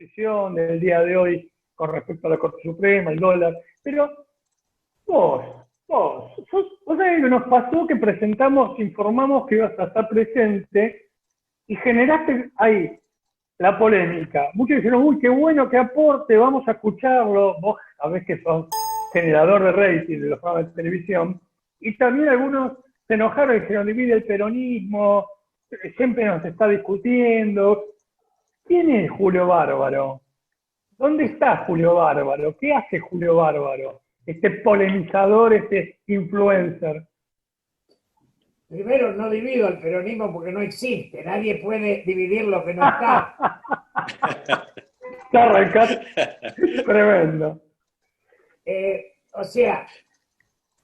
posición del día de hoy con respecto a la Corte Suprema, el dólar, pero vos sabés que nos pasó que presentamos, informamos que ibas a estar presente y generaste ahí la polémica. Muchos dijeron, uy, qué bueno, qué aporte, vamos a escucharlo. Vos sabés que sos generador de rating de los programas de televisión. Y también algunos se enojaron y dijeron, divide el peronismo, siempre nos está discutiendo. ¿Quién es Julio Bárbaro? ¿Dónde está Julio Bárbaro? ¿Qué hace Julio Bárbaro? Este polemizador, este influencer. Primero, no divido al peronismo porque no existe. Nadie puede dividir lo que no está. Está arrancando. Tremendo. O sea,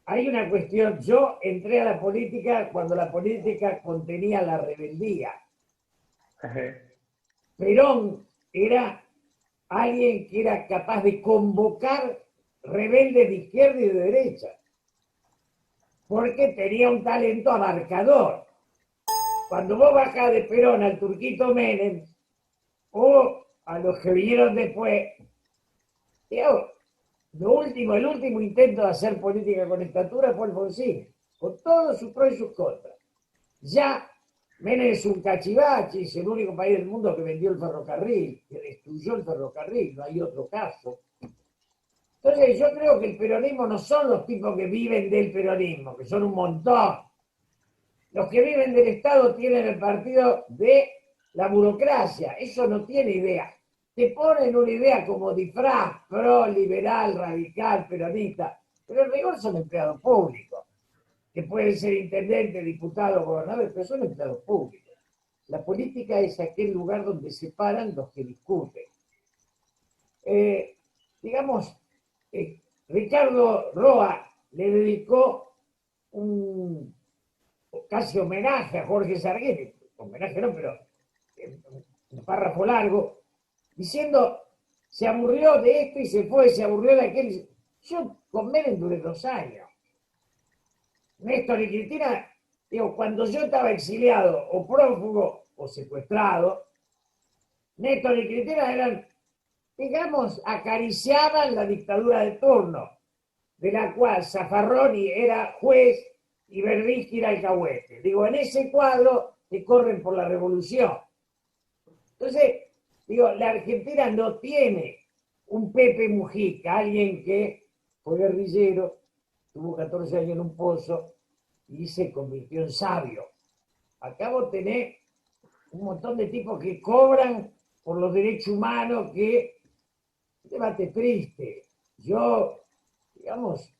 hay una cuestión. Yo entré a la política cuando la política contenía la rebeldía. Perón era alguien que era capaz de convocar rebeldes de izquierda y de derecha, porque tenía un talento abarcador. Cuando vos bajás de Perón al Turquito Menem, o a los que vinieron después, digamos, el último intento de hacer política con estatura fue Alfonsín, con todos sus pros y sus contras. Ya Menem es un cachivache, es el único país del mundo que vendió el ferrocarril, que destruyó el ferrocarril, no hay otro caso. Entonces yo creo que el peronismo no son los tipos que viven del peronismo, que son un montón. Los que viven del Estado tienen el partido de la burocracia, eso no tiene idea. Te ponen una idea como disfraz, pro, liberal, radical, peronista, pero en rigor son empleados públicos, que pueden ser intendentes, diputados, gobernadores, pero son empleados públicos. La política es aquel lugar donde se paran los que discuten. Ricardo Roa le dedicó un casi homenaje a Jorge Sarguini, homenaje no, pero un párrafo largo, diciendo, se aburrió de esto y se fue, se aburrió de aquel. Yo con Menem duré 2 años. Néstor y Cristina, digo, cuando yo estaba exiliado o prófugo o secuestrado, Néstor y Cristina eran, digamos, acariciaban la dictadura de turno, de la cual Zaffaroni era juez y Berbisky era alcahuete. Digo, en ese cuadro que corren por la revolución. Entonces, digo, la Argentina no tiene un Pepe Mujica, alguien que fue guerrillero, tuvo 14 años en un pozo y se convirtió en sabio. Acabo de tener un montón de tipos que cobran por los derechos humanos, que debate triste. Yo, digamos,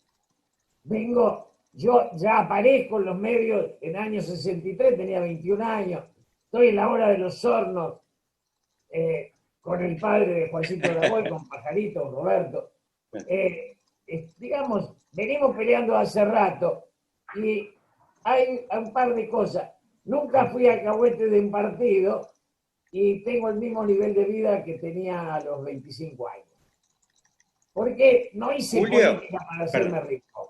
yo ya aparezco en los medios en año 63, tenía 21 años, estoy en la hora de los hornos, con el padre de Juancito Graboy, con Pajarito, Roberto. Digamos, venimos peleando hace rato y hay un par de cosas. Nunca fui alcahuete de un partido y tengo el mismo nivel de vida que tenía a los 25 años. Porque no hice política para hacerme rico.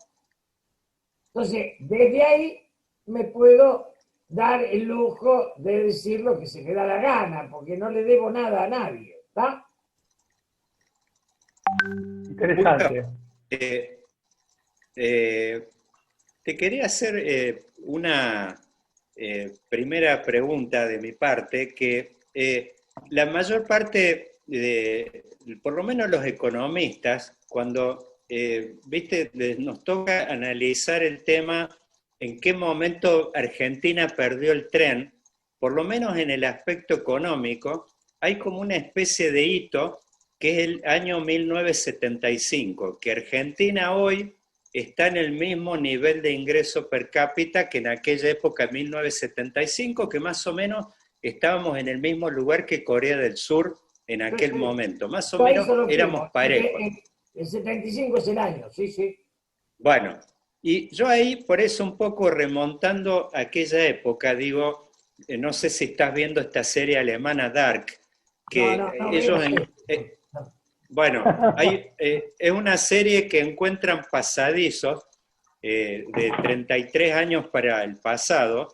Entonces, desde ahí me puedo dar el lujo de decir lo que se me da la gana, porque no le debo nada a nadie, ¿está? Interesante. Te quería hacer una primera pregunta de mi parte, que la mayor parte por lo menos los economistas, cuando nos toca analizar el tema en qué momento Argentina perdió el tren, por lo menos en el aspecto económico, hay como una especie de hito que es el año 1975, que Argentina hoy está en el mismo nivel de ingreso per cápita que en aquella época, 1975, que más o menos estábamos en el mismo lugar que Corea del Sur en aquel momento. Más o menos éramos parejos. El 75 es el año, sí, sí. Bueno, y yo ahí, por eso un poco remontando a aquella época, digo, no sé si estás viendo esta serie alemana Dark, que ellos... Bueno, es una serie que encuentran pasadizos de 33 años para el pasado,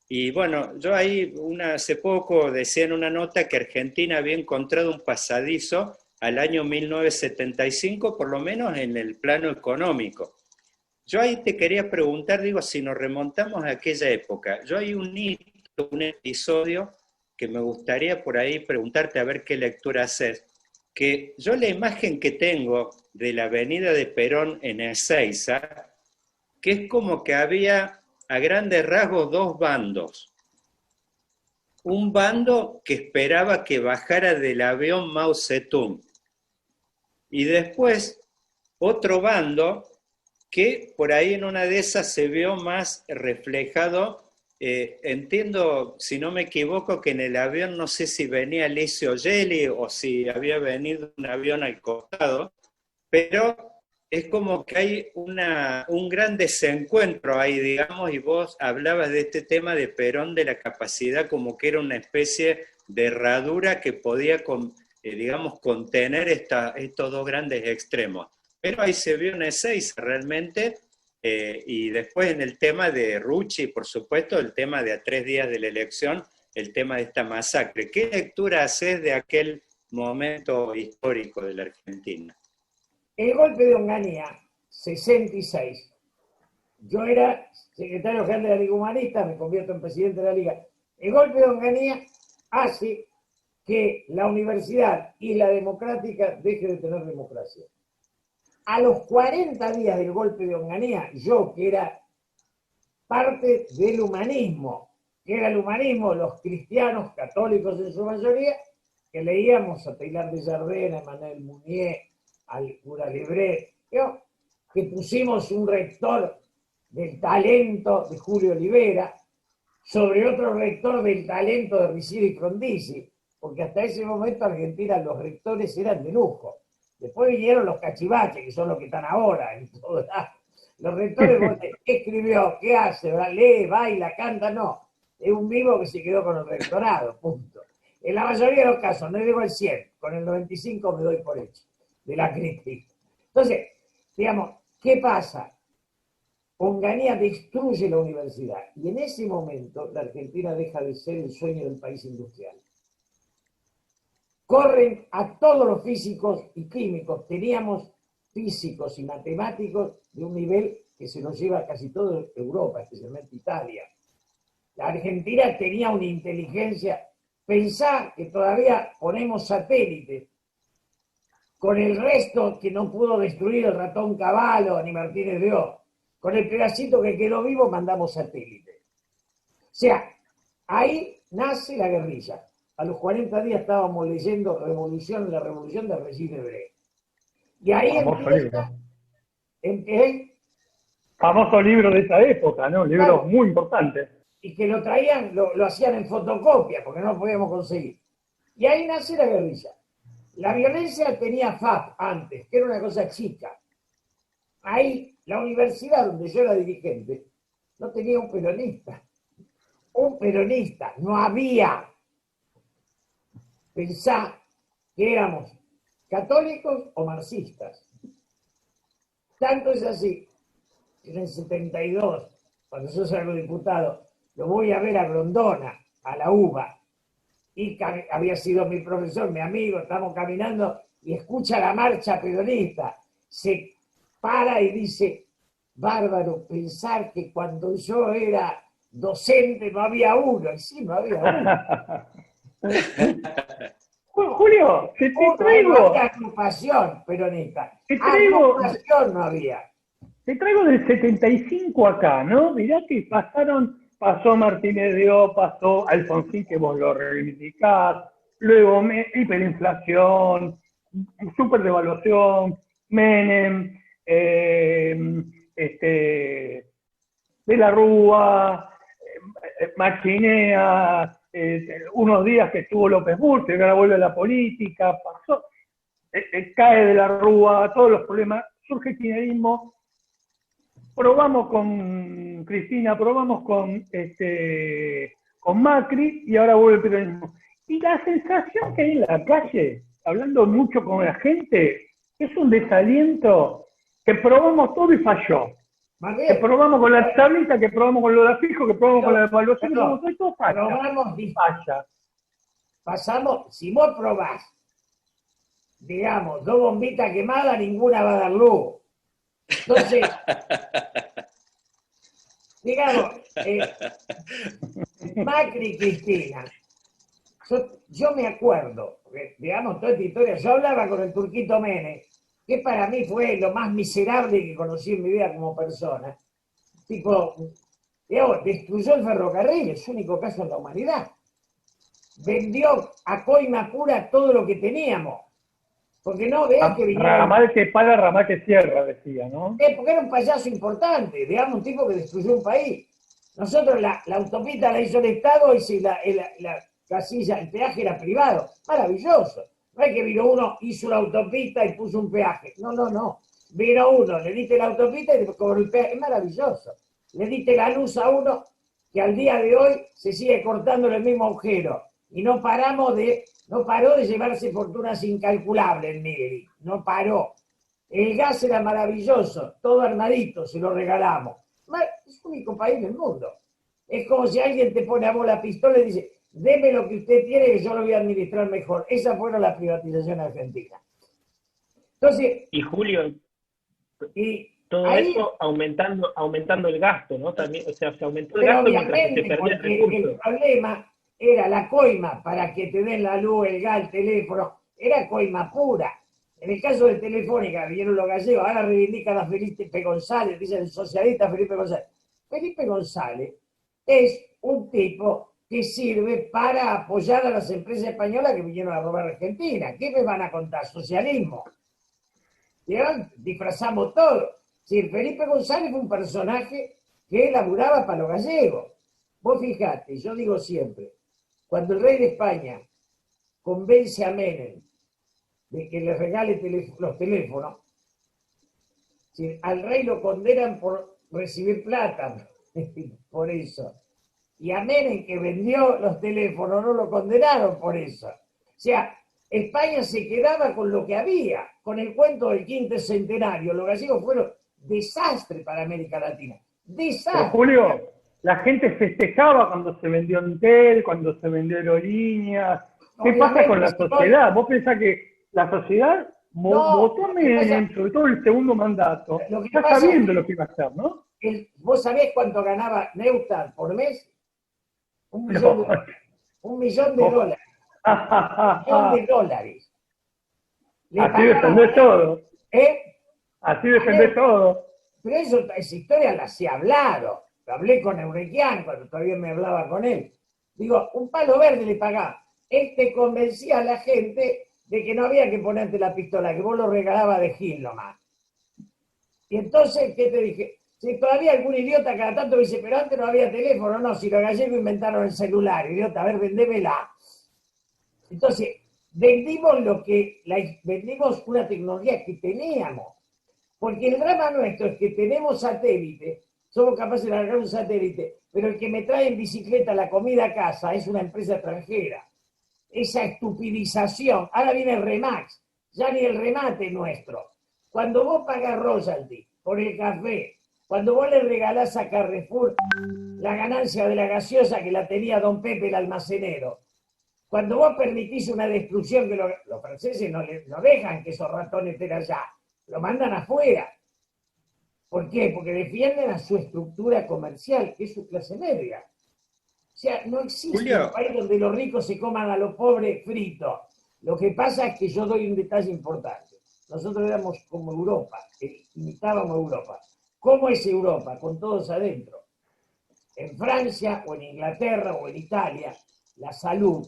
Y bueno, yo ahí hace poco decía en una nota que Argentina había encontrado un pasadizo al año 1975, por lo menos en el plano económico. Yo ahí te quería preguntar, digo, si nos remontamos a aquella época, yo hay un hito, un episodio que me gustaría por ahí preguntarte a ver qué lectura haces, que yo la imagen que tengo de la avenida de Perón en Ezeiza, que es como que había a grandes rasgos dos bandos. Un bando que esperaba que bajara del avión Mao Zedong y después otro bando que por ahí en una de esas se vio más reflejado. Entiendo, si no me equivoco, que en el avión no sé si venía Licio Gelli o si había venido un avión al costado, pero es como que hay un gran desencuentro ahí, digamos, y vos hablabas de este tema de Perón, de la capacidad como que era una especie de herradura que podía, digamos, contener estos dos grandes extremos. Pero ahí se vio en Ezeiza realmente, y después en el tema de Rucci, por supuesto, el tema de a 3 días de la elección, el tema de esta masacre. ¿Qué lectura haces de aquel momento histórico de la Argentina? El golpe de Onganía, 66. Yo era secretario general de la Liga Humanista, me convierto en presidente de la Liga. El golpe de Onganía hace que la universidad y la democrática deje de tener democracia. A los 40 días del golpe de Onganía, yo, que era parte del humanismo, los cristianos católicos en su mayoría, que leíamos a Taylor de Jardin, a Manuel Munier, al cura Lebret, que pusimos un rector del talento de Julio Olivera sobre otro rector del talento de Riccieri y Frondizi, porque hasta ese momento en Argentina los rectores eran de lujo. Después vinieron los cachivaches, que son los que están ahora en todo lado. Los rectores, ¿qué escribió? ¿Qué hace? ¿Lee, baila, canta? No. Es un vivo que se quedó con el rectorado, punto. En la mayoría de los casos, no digo el 100, con el 95 me doy por hecho de la crítica. Entonces, digamos, ¿qué pasa? Onganía destruye la universidad y en ese momento la Argentina deja de ser el sueño del país industrial. Corren a todos los físicos y químicos. Teníamos físicos y matemáticos de un nivel que se nos lleva a casi toda Europa, especialmente Italia. La Argentina tenía una inteligencia. Pensá que todavía ponemos satélites con el resto que no pudo destruir el ratón Cavallo ni Martínez de O. Con el pedacito que quedó vivo mandamos satélites. O sea, ahí nace la guerrilla. A los 40 días estábamos leyendo la revolución de Regine Debray. Y ahí empieza. Famoso libro de esa época, ¿no? Libro claro, muy importante. Y que lo traían, lo hacían en fotocopia, porque no lo podíamos conseguir. Y ahí nace la guerrilla. La violencia tenía FAP antes, que era una cosa chica. Ahí, la universidad donde yo era dirigente, no tenía un peronista. Un peronista, no había. Pensá que éramos católicos o marxistas. Tanto es así que en el 72, cuando yo salgo diputado, lo voy a ver a Grondona, a la UBA, y había sido mi profesor, mi amigo, estamos caminando y escucha la marcha peronista, se para y dice, bárbaro, pensar que cuando yo era docente no había uno, y sí, no había uno. Julio, te traigo. No había agrupación peronista. Agrupación no había. Te traigo del 75 acá, ¿no? Mirá que pasó Martínez de O, pasó Alfonsín, que vos lo reivindicás, luego hiperinflación, superdevaluación, Menem, de la Rúa, Machinea, unos días que estuvo López Burti, que ahora vuelve a la política, pasó, cae de la Rúa, todos los problemas, surge el kirchnerismo, probamos con Cristina, probamos con Macri y ahora vuelve el peronismo. Y la sensación que hay en la calle, hablando mucho con la gente, es un desaliento que probamos todo y falló. Más Que bien. probamos con la tablita, que probamos con lo de fijo, que probamos con la evaluación, No, todo falla. probamos, Falla. pasamos, si vos probás, digamos, 2 bombitas quemadas, ninguna va a dar luz. Entonces, digamos, Macri y Cristina, yo me acuerdo, digamos, toda esta historia, yo hablaba con el Turquito Menem, que para mí fue lo más miserable que conocí en mi vida como persona. Tipo, digamos, destruyó el ferrocarril, es el único caso en la humanidad. Vendió a coima pura todo lo que teníamos. Porque no veas que vinieron. Ramal que paga, ramal que cierra, decía, ¿no? Porque era un payaso importante, digamos, un tipo que destruyó un país. Nosotros la autopista la hizo el Estado y si la casilla, el peaje era privado. Maravilloso. No es que vino uno, hizo una autopista y puso un peaje. No, no, no. Vino uno, le diste la autopista y te cobró el peaje. Es maravilloso. Le diste la luz a uno que al día de hoy se sigue cortando el mismo agujero. Y no paró de llevarse fortunas incalculables el Negri. No paró. El gas era maravilloso, todo armadito, se lo regalamos. Es el único país del mundo. Es como si alguien te pone a vos la pistola y dice, deme lo que usted tiene que yo lo voy a administrar mejor. Esas fueron las privatizaciones argentinas. Entonces, Y Julio, y todo ahí, eso aumentando el gasto, ¿no? También, o sea, se aumentó el pero gasto mientras que se obviamente, perdía el porque recurso. el problema era la coima para que te den la luz, el gas, el teléfono, era coima pura. En el caso de Telefónica, vinieron los gallegos, ahora reivindican a Felipe González, dicen el socialista Felipe González. Felipe González es un tipo que sirve para apoyar a las empresas españolas que vinieron a robar a Argentina. ¿Qué me van a contar? Socialismo. ¿Vieron? Disfrazamos todo. Si el Felipe González fue un personaje que laburaba para los gallegos. Vos fijate, yo digo siempre, cuando el rey de España convence a Menem de que le regale los teléfonos, si al rey lo condenan por recibir plata, por eso. Y a Menem, que vendió los teléfonos, no lo condenaron por eso. O sea, España se quedaba con lo que había, con el cuento del quinto centenario. Los gallegos fueron desastre para América Latina. Desastre. Pero Julio, la gente festejaba cuando se vendió Entel, cuando se vendió Aerolíneas. ¿Qué pasa con la sociedad? ¿Vos pensás que la sociedad votó a Menem, sobre todo el segundo mandato, ya sabiendo lo que iba a hacer, ¿no? ¿Vos sabés cuánto ganaba Neustadt por mes? $1 millón. $1 millón de dólares. $1 millón de dólares. Así defendés todo. Así defendés todo. Pero esa historia la se ha hablado. Lo hablé con Eurequian cuando todavía me hablaba con él. Digo, un palo verde le pagaba. Él te convencía a la gente de que no había que ponerte la pistola, que vos lo regalabas de Gil nomás. Y entonces, ¿qué te dije? Si todavía algún idiota cada tanto dice, pero antes no había teléfono, no, si los gallegos inventaron el celular, idiota, a ver, vendémela. Entonces, vendimos una tecnología que teníamos. Porque el drama nuestro es que tenemos satélite, somos capaces de largar un satélite, pero el que me trae en bicicleta la comida a casa es una empresa extranjera. Esa estupidización. Ahora viene el Remax, ya ni el remate nuestro. Cuando vos pagás royalty por el café, cuando vos le regalás a Carrefour la ganancia de la gaseosa que la tenía don Pepe el almacenero, cuando vos permitís una destrucción que los franceses no dejan que esos ratones estén allá, lo mandan afuera. ¿Por qué? Porque defienden a su estructura comercial, que es su clase media. O sea, no existe Julio, un país donde los ricos se coman a los pobres fritos. Lo que pasa es que yo doy un detalle importante. Nosotros éramos como Europa, imitábamos Europa. ¿Cómo es Europa? Con todos adentro. En Francia o en Inglaterra o en Italia, la salud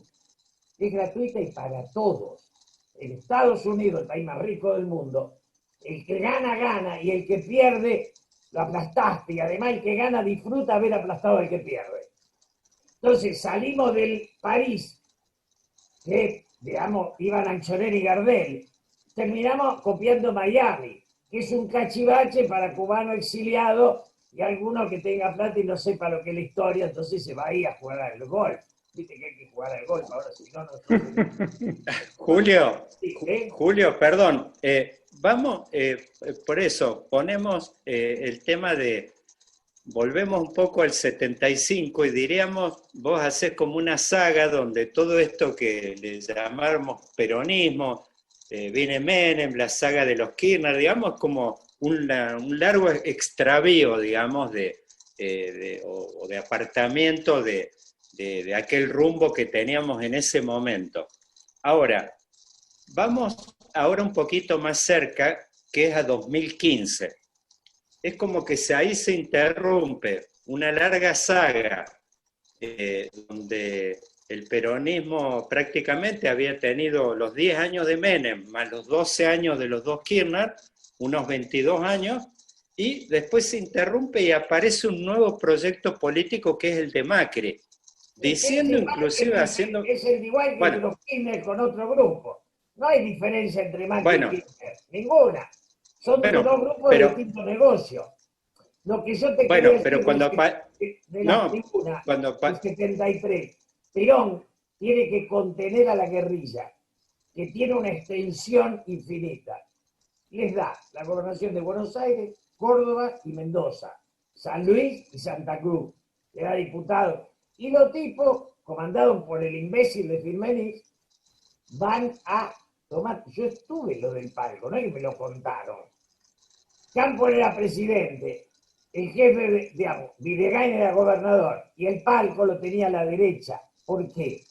es gratuita y para todos. En Estados Unidos, el país más rico del mundo, el que gana, gana, y el que pierde, lo aplastaste. Y además el que gana disfruta haber aplastado al que pierde. Entonces salimos del París, que, digamos, iban Anchorena y Gardel, terminamos copiando Miami, que es un cachivache para cubano exiliado y alguno que tenga plata y no sepa lo que es la historia, entonces se va ahí a jugar al golf. Viste que hay que jugar al golf, ahora si no, no. Julio, Sí, Julio, perdón, vamos, por eso, ponemos el tema de, volvemos un poco al 75 y diríamos, vos hacés como una saga donde todo esto que le llamamos peronismo, viene Menem, la saga de los Kirchner, digamos, como un largo extravío, digamos, o de apartamiento de aquel rumbo que teníamos en ese momento. Ahora, vamos ahora un poquito más cerca, que es a 2015. Es como que ahí se interrumpe una larga saga donde el peronismo prácticamente había tenido los 10 años de Menem, más los 12 años de los dos Kirchner, unos 22 años, y después se interrumpe y aparece un nuevo proyecto político que es el de Macri, diciendo inclusive, haciendo... Es el igual que bueno, los Kirchner con otro grupo. No hay diferencia entre Macri bueno, y Kirchner, ninguna. Son bueno, dos grupos de distintos negocios. Lo que yo te bueno, quería pero decir cuando... de la tribuna del 73, Perón tiene que contener a la guerrilla, que tiene una extensión infinita. Les da la gobernación de Buenos Aires, Córdoba y Mendoza, San Luis y Santa Cruz, le da diputado. Y los tipos, comandados por el imbécil de Firmenich, van a tomar. Yo estuve en lo del palco, no es que me lo contaron. Campo era presidente, el jefe, digamos, Videgain era gobernador, y el palco lo tenía a la derecha. ¿Por qué?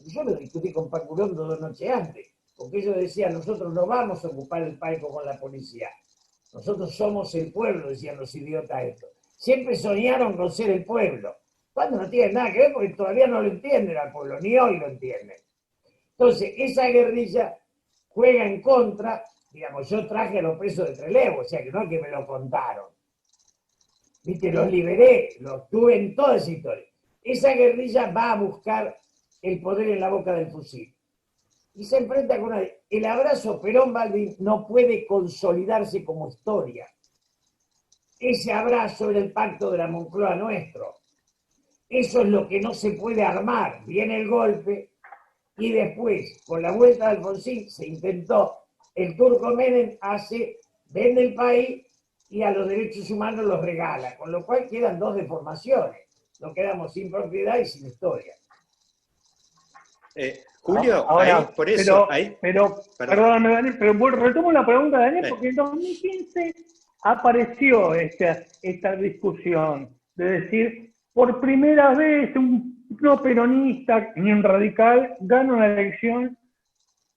Yo lo discutí con Pacurondo 2 noches antes, porque ellos decían, nosotros no vamos a ocupar el palco con la policía. Nosotros somos el pueblo, decían los idiotas estos. Siempre soñaron con ser el pueblo. Cuando no tienen nada que ver, porque todavía no lo entienden al pueblo, ni hoy lo entienden. Entonces, esa guerrilla juega en contra, digamos, yo traje a los presos de Trelew, o sea que no es que me lo contaron. Viste, los liberé, los tuve en toda esa historia. Esa guerrilla va a buscar el poder en la boca del fusil. Y se enfrenta con una... El abrazo Perón-Balbín no puede consolidarse como historia. Ese abrazo era el pacto de la Moncloa nuestro. Eso es lo que no se puede armar. Viene el golpe y después, con la vuelta de Alfonsín, se intentó. El turco Menem vende el país y a los derechos humanos los regala. Con lo cual quedan dos deformaciones. Nos quedamos sin propiedad y sin historia. Julio, ahora, ahí, por eso... Perdóname, Daniel, pero retomo la pregunta de Daniel, porque en 2015 apareció esta discusión de decir, por primera vez un no peronista ni un radical gana una elección,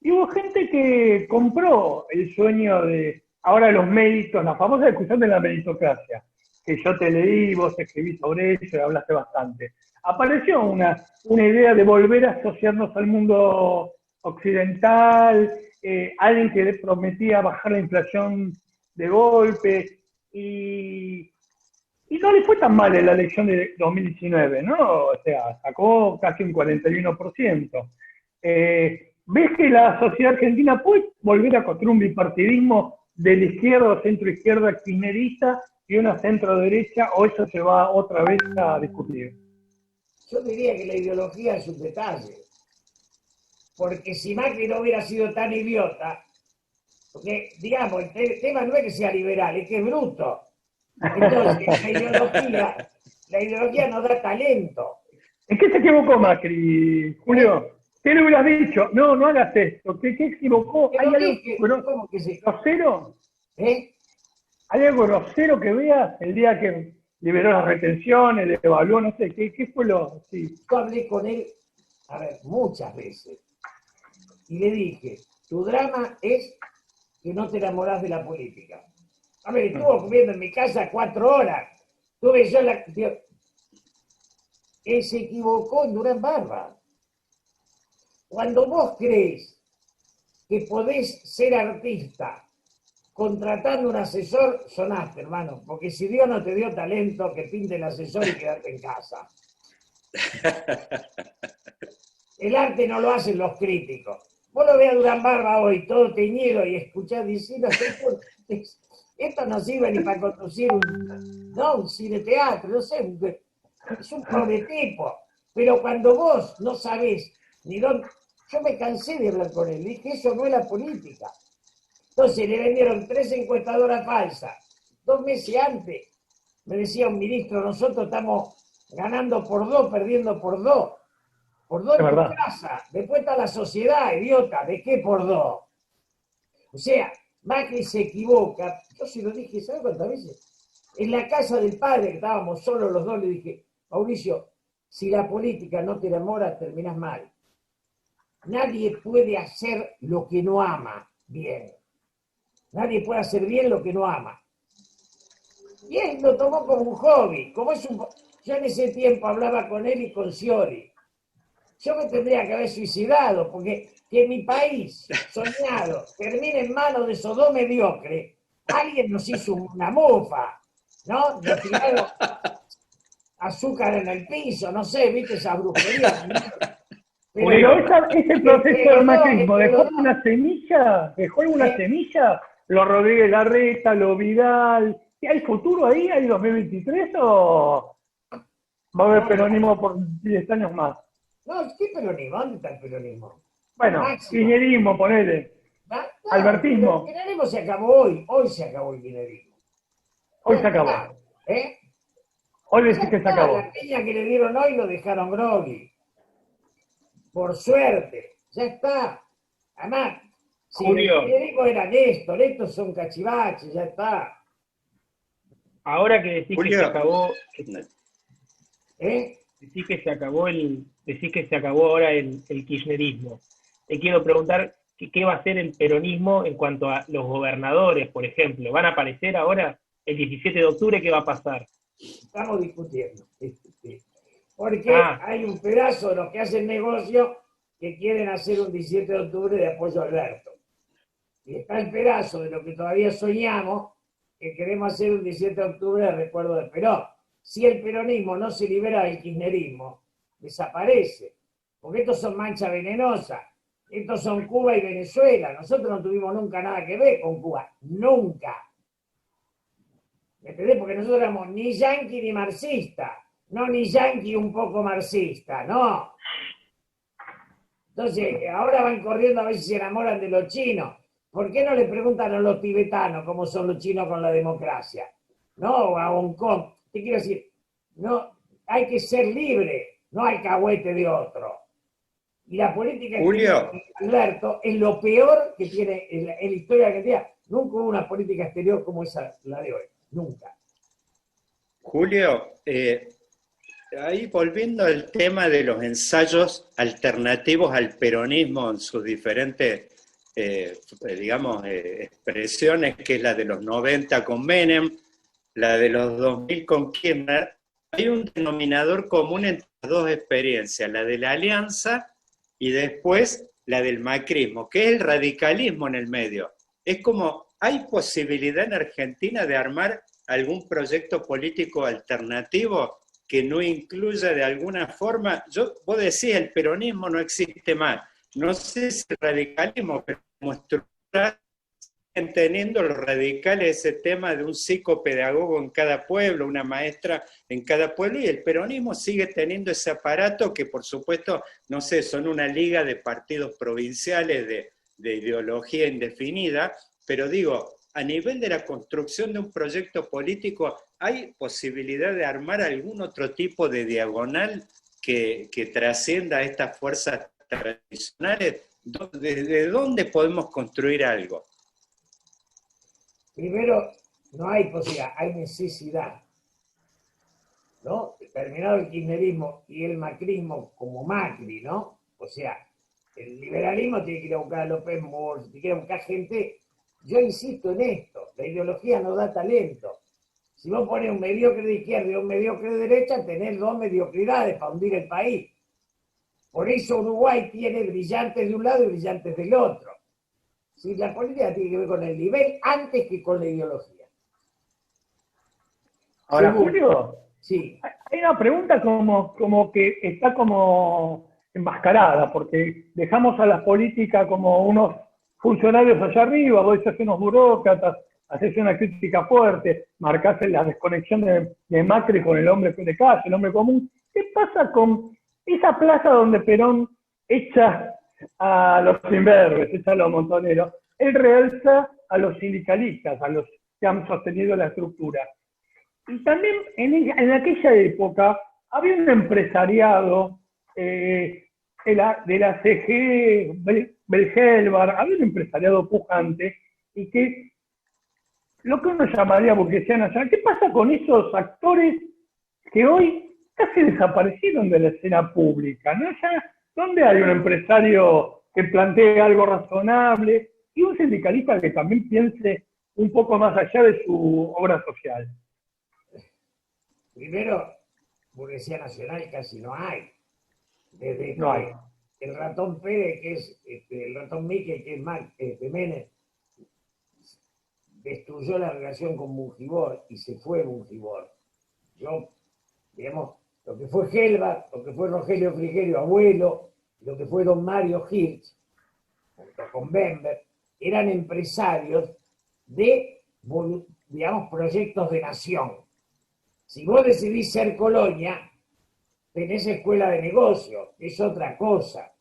y hubo gente que compró el sueño de, ahora los méritos, la famosa discusión de la meritocracia, que yo te leí, vos escribís sobre eso y hablaste bastante. Apareció una idea de volver a asociarnos al mundo occidental, alguien que prometía bajar la inflación de golpe, y no le fue tan mal en la elección de 2019, ¿no? O sea, sacó casi un 41%. ¿Ves que la sociedad argentina puede volver a construir un bipartidismo de la izquierda o centro-izquierda kirchnerista y una centro-derecha, o eso se va otra vez a discutir? Yo diría que la ideología es un detalle. Porque si Macri no hubiera sido tan idiota, porque, digamos, el tema no es que sea liberal, es que es bruto. Entonces, la ideología no da talento. ¿En qué se equivocó Macri, Julio? ¿Qué le hubieras dicho? No hagas esto. ¿Qué se equivocó? ¿Hay algo grosero? ¿Hay algo grosero que veas el día que liberó las retenciones, le evaluó, no sé, ¿qué fue lo...? Sí. Yo hablé con él, a ver, muchas veces, y le dije, tu drama es que no te enamorás de la política. A ver, estuvo comiendo en mi casa 4 horas, tuve yo la... Él se equivocó en Durán Barba. Cuando vos crees que podés ser artista contratando un asesor, sonaste, hermano, porque si Dios no te dio talento, que pinte el asesor y quedarte en casa. El arte no lo hacen los críticos. Vos lo ves a Durán Barba hoy, todo teñido, y escuchás diciendo, esto no sirve ni para conducir un cine-teatro, no sé, es un pobre tipo. Pero cuando vos no sabés ni dónde... Yo me cansé de hablar con él, dije, eso no es la política. Entonces le vendieron 3 encuestadoras falsas. 2 meses antes me decía un ministro, nosotros estamos ganando por 2, perdiendo por 2. Por 2 en tu casa. Después está la sociedad, idiota. ¿De qué por 2? O sea, Macri se equivoca. Yo se lo dije, ¿sabes cuántas veces? En la casa del padre, que estábamos solos los dos, le dije, Mauricio, si la política no te enamora, terminás mal. Nadie puede hacer lo que no ama bien. Nadie puede hacer bien lo que no ama. Y él lo tomó como un hobby. Yo en ese tiempo hablaba con él y con Scioli. Yo me tendría que haber suicidado, porque que mi país, soñado, termine en manos de esos dos mediocres. Alguien nos hizo una mufa, ¿no? Nos tiraron azúcar en el piso, no sé, ¿viste esa brujería? Pero ese proceso del macrismo dejó alguna semilla, lo Rodríguez Larreta, lo Vidal. ¿Hay futuro ahí? ¿Hay 2023 o va a haber peronismo por 10 años más? No, ¿qué peronismo? ¿Dónde está el peronismo? Bueno, kirchnerismo, ponele. Albertismo. El kirchnerismo se acabó hoy. Hoy se acabó el kirchnerismo. Hoy se acabó. Hoy decís que se acabó. La piña que le dieron hoy lo dejaron groggy. Por suerte. Ya está. Además, si el kirchnerismo era Néstor, estos son cachivaches, ya está. Ahora que decís Julio. que se acabó... ¿Eh? Decís que se acabó ahora el kirchnerismo. Te quiero preguntar qué va a hacer el peronismo en cuanto a los gobernadores, por ejemplo. ¿Van a aparecer ahora el 17 de octubre? ¿Qué va a pasar? Estamos discutiendo. Porque hay un pedazo de los que hacen negocio que quieren hacer un 17 de octubre de apoyo a Alberto. Y está el pedazo de lo que todavía soñamos, que queremos hacer un 17 de octubre de recuerdo de Perón. Si el peronismo no se libera del kirchnerismo, desaparece. Porque estos son manchas venenosas. Estos son Cuba y Venezuela. Nosotros no tuvimos nunca nada que ver con Cuba. Nunca. ¿Me entendés? Porque nosotros éramos ni yanqui ni marxista. No ni yanqui un poco marxista. No. Entonces, ahora van corriendo a ver si se enamoran de los chinos. ¿Por qué no le preguntan a los tibetanos cómo son los chinos con la democracia? No, o a Hong Kong. Te quiero decir, no, hay que ser libre, no alcahuete de otro. Y la política Julio. de Alberto es lo peor que tiene en la historia de Argentina. Nunca hubo una política exterior como esa, la de hoy. Nunca. Julio, ahí volviendo al tema de los ensayos alternativos al peronismo en sus diferentes, expresiones, que es la de los 90 con Menem, la de los 2000 con Kirchner, hay un denominador común entre las dos experiencias, la de la alianza y después la del macrismo, que es el radicalismo en el medio. Es como, ¿hay posibilidad en Argentina de armar algún proyecto político alternativo que no incluya de alguna forma? Vos decís, el peronismo no existe más. No sé si el radicalismo, pero como estructura, teniendo los radicales ese tema de un psicopedagogo en cada pueblo, una maestra en cada pueblo, y el peronismo sigue teniendo ese aparato que, por supuesto, no sé, son una liga de partidos provinciales de ideología indefinida, pero digo, a nivel de la construcción de un proyecto político, ¿hay posibilidad de armar algún otro tipo de diagonal que trascienda a estas fuerzas tradicionales? ¿Desde dónde podemos construir algo? Primero, no hay posibilidad, hay necesidad. ¿No? Terminado el kirchnerismo y el macrismo como Macri, ¿no? O sea, el liberalismo tiene que ir a buscar a López Murphy, tiene que ir a buscar gente. Yo insisto en esto, la ideología no da talento. Si vos pones un mediocre de izquierda y un mediocre de derecha, tenés dos mediocridades para hundir el país. Por eso Uruguay tiene brillantes de un lado y brillantes del otro. Si la política tiene que ver con el nivel antes que con la ideología. Ahora, Julio, sí. Hay una pregunta como que está como enmascarada, porque dejamos a la política como unos funcionarios allá arriba, vos decís unos burócratas, haces una crítica fuerte, marcás la desconexión de Macri con el hombre de calle, el hombre común. ¿Qué pasa con esa plaza donde Perón echa a los imberbes, echa a los montoneros? Él realza a los sindicalistas, a los que han sostenido la estructura. Y también en aquella época había un empresariado de la CG, Belgelbar, había un empresariado pujante y que lo que uno llamaría burguesía nacional. ¿Qué pasa con esos actores que hoy casi desaparecieron de la escena pública, ¿no? Ya, ¿dónde hay un empresario que plantee algo razonable y un sindicalista que también piense un poco más allá de su obra social? Primero, burguesía nacional casi no hay. Desde No hay. el ratón Pérez, que es el ratón Mickey, que es Menem, destruyó la relación con Bungibor y se fue Bungibor. Yo, digamos, lo que fue Gelbart, lo que fue Rogelio Frigerio, abuelo, lo que fue don Mario Hirsch, junto con Bember, eran empresarios de, digamos, proyectos de nación. Si vos decidís ser colonia, tenés escuela de negocio, que es otra cosa.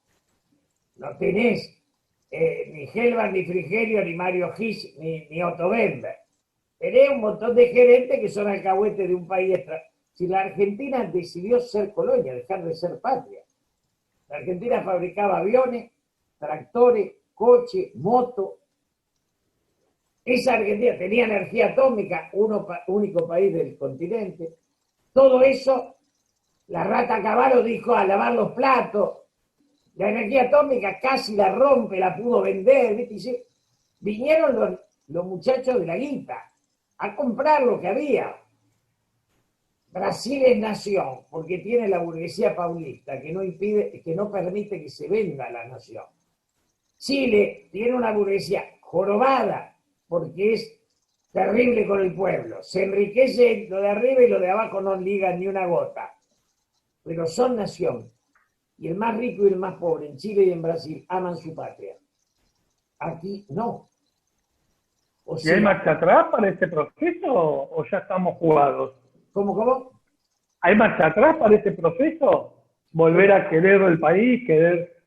No tenés ni Gelbart, ni Frigerio, ni Mario Hirsch, ni Otto Bember. Tenés un montón de gerentes que son alcahuetes de un país extranjero. Si la Argentina decidió ser colonia, dejar de ser patria. La Argentina fabricaba aviones, tractores, coches, motos. Esa Argentina tenía energía atómica, único país del continente. Todo eso, la rata Cavallo dijo a lavar los platos. La energía atómica casi la rompe, la pudo vender. ¿Viste? Vinieron los muchachos de la guita a comprar lo que había. Brasil es nación porque tiene la burguesía paulista que no permite que se venda la nación. Chile tiene una burguesía jorobada porque es terrible con el pueblo. Se enriquece lo de arriba y lo de abajo no ligan ni una gota. Pero son nación. Y el más rico y el más pobre en Chile y en Brasil aman su patria. Aquí no. O sea, ¿y hay marcha atrás para este proceso o ya estamos jugados? ¿Cómo? ¿Hay marcha atrás para este proceso? ¿Volver a querer el país,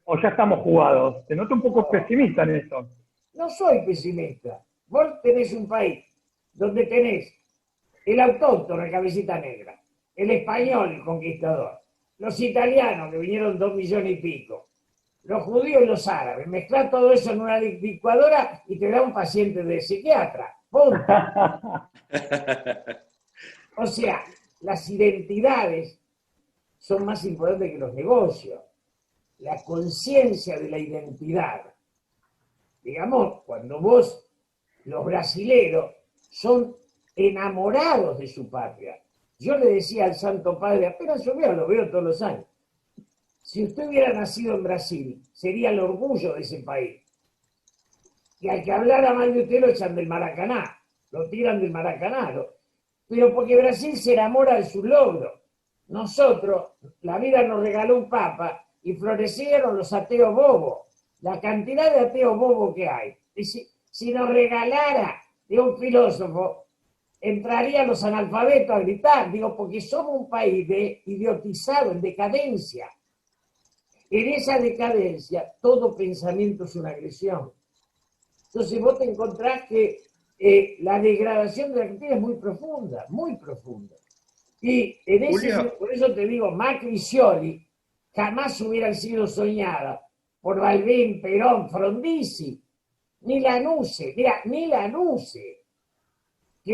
o ya estamos jugados? Te noto un poco pesimista en eso. No soy pesimista. Vos tenés un país donde tenés el autóctono, el cabecita negra, el español, el conquistador, los italianos, que vinieron 2 millones y pico, los judíos y los árabes. Mezclar todo eso en una licuadora y te da un paciente de psiquiatra. ¡Punto! O sea, las identidades son más importantes que los negocios. La conciencia de la identidad. Digamos, cuando los brasileros son enamorados de su patria. Yo le decía al Santo Padre, apenas yo lo veo todos los años, si usted hubiera nacido en Brasil, sería el orgullo de ese país. Y al que hablara mal de usted lo echan del Maracaná, lo tiran del Maracaná, pero porque Brasil se enamora de sus logros. Nosotros, la vida nos regaló un papa y florecieron los ateos bobos. La cantidad de ateos bobos que hay. Y si nos regalara de un filósofo, entrarían los analfabetos a gritar. Digo, porque somos un país idiotizado, en decadencia. En esa decadencia, todo pensamiento es una agresión. Entonces vos te encontrás que la degradación de la Argentina es muy profunda, muy profunda. Y por eso te digo, Macri y Scioli jamás hubieran sido soñadas por Balbín, Perón, Frondizi, ni Lanuse, que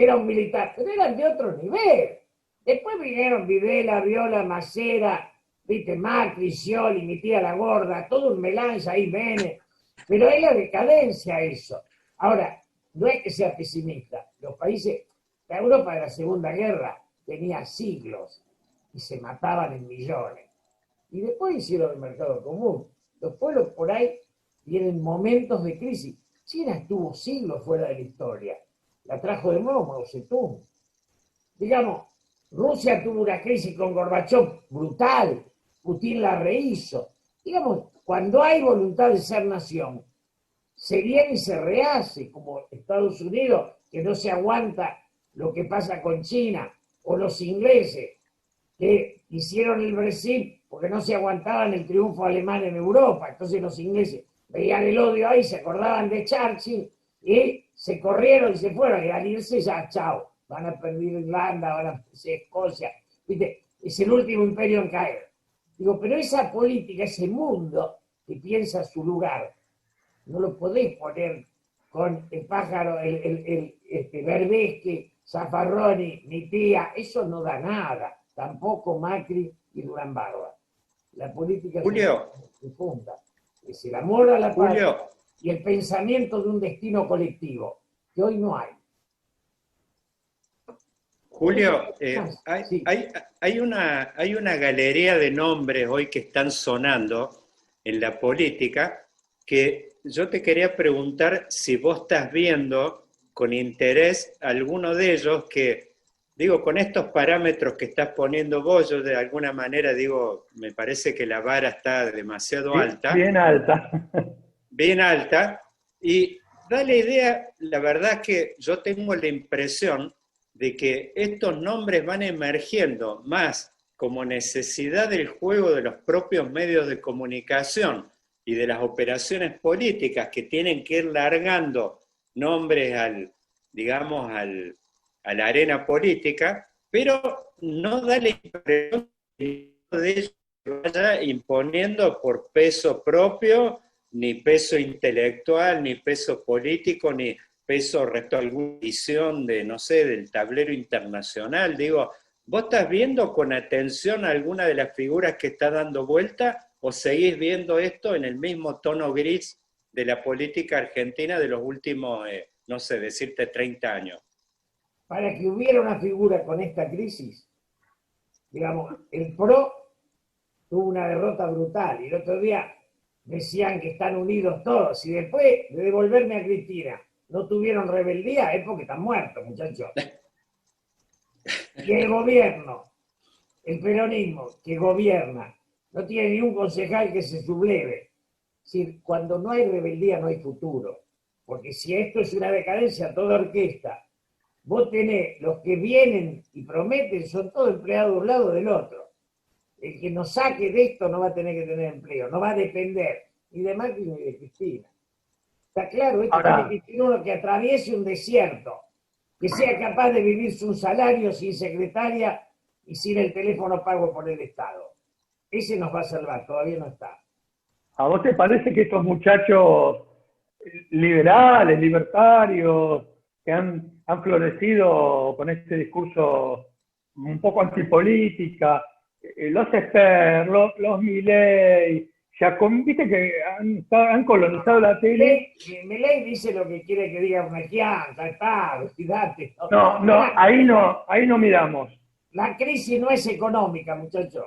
era un militar, pero eran de otro nivel. Después vinieron Videla, Viola, Macera, viste, Macri, Scioli, mi tía la gorda, todo un melange ahí, Bene. Pero es la decadencia eso. Ahora, no es que sea pesimista. Los países, la Europa de la Segunda Guerra tenía siglos y se mataban en millones. Y después hicieron el mercado común. Los pueblos por ahí tienen momentos de crisis. China estuvo siglos fuera de la historia. La trajo de nuevo Mao Zedong. Digamos, Rusia tuvo una crisis con Gorbachov brutal. Putin la rehizo. Digamos, cuando hay voluntad de ser nación, se viene y se rehace, como Estados Unidos, que no se aguanta lo que pasa con China, o los ingleses, que hicieron el Brexit porque no se aguantaban el triunfo alemán en Europa. Entonces los ingleses veían el odio ahí, se acordaban de Churchill y se corrieron y se fueron, y al irse ya, chao, van a perder Irlanda, van a perder Escocia, ¿viste? Es el último imperio en caer. Digo, pero esa política, ese mundo que piensa su lugar, no lo podés poner con el pájaro, el Berbesque, Zaffaroni, mi tía, eso no da nada, tampoco Macri y Durán Barba. La política Julio, se funda. Es el amor a la patria Julio, y el pensamiento de un destino colectivo, que hoy no hay. Julio, Sí. hay una galería de nombres hoy que están sonando en la política que yo te quería preguntar si vos estás viendo con interés alguno de ellos que, digo, con estos parámetros que estás poniendo vos, yo de alguna manera digo, me parece que la vara está demasiado alta. Bien alta. Bien alta, y da la idea, la verdad que yo tengo la impresión de que estos nombres van emergiendo más como necesidad del juego de los propios medios de comunicación y de las operaciones políticas que tienen que ir largando nombres digamos, a la arena política, pero no da la impresión de ellos que vaya imponiendo por peso propio, ni peso intelectual, ni peso político, ni peso respecto a alguna visión de, no sé, del tablero internacional. Digo, ¿vos estás viendo con atención alguna de las figuras que está dando vuelta o seguís viendo esto en el mismo tono gris de la política argentina de los últimos, no sé, decirte 30 años? Para que hubiera una figura con esta crisis, digamos, el PRO tuvo una derrota brutal y el otro día decían que están unidos todos y después de devolverme a Cristina no tuvieron rebeldía, es porque están muertos, muchachos. Y el gobierno, el peronismo que gobierna, no tiene ni un concejal que se subleve. Es decir, cuando no hay rebeldía no hay futuro. Porque si esto es una decadencia, toda orquesta, vos tenés los que vienen y prometen, son todos empleados de un lado o del otro. El que nos saque de esto no va a tener que tener empleo, no va a depender ni de Macri ni de Cristina. Está claro, esto Ahora, tiene que ser uno que atraviese un desierto, que sea capaz de vivir sin salario, sin secretaria y sin el teléfono pago por el Estado. Ese nos va a salvar, todavía no está. ¿a vos te parece que estos muchachos liberales, libertarios, que han florecido con este discurso un poco antipolítica, los Esper, los Milei, viste que han colonizado la tele? Milei dice lo que quiere que diga Urnequian, ya está, vestigate. Ahí no miramos. La crisis no es económica, muchachos.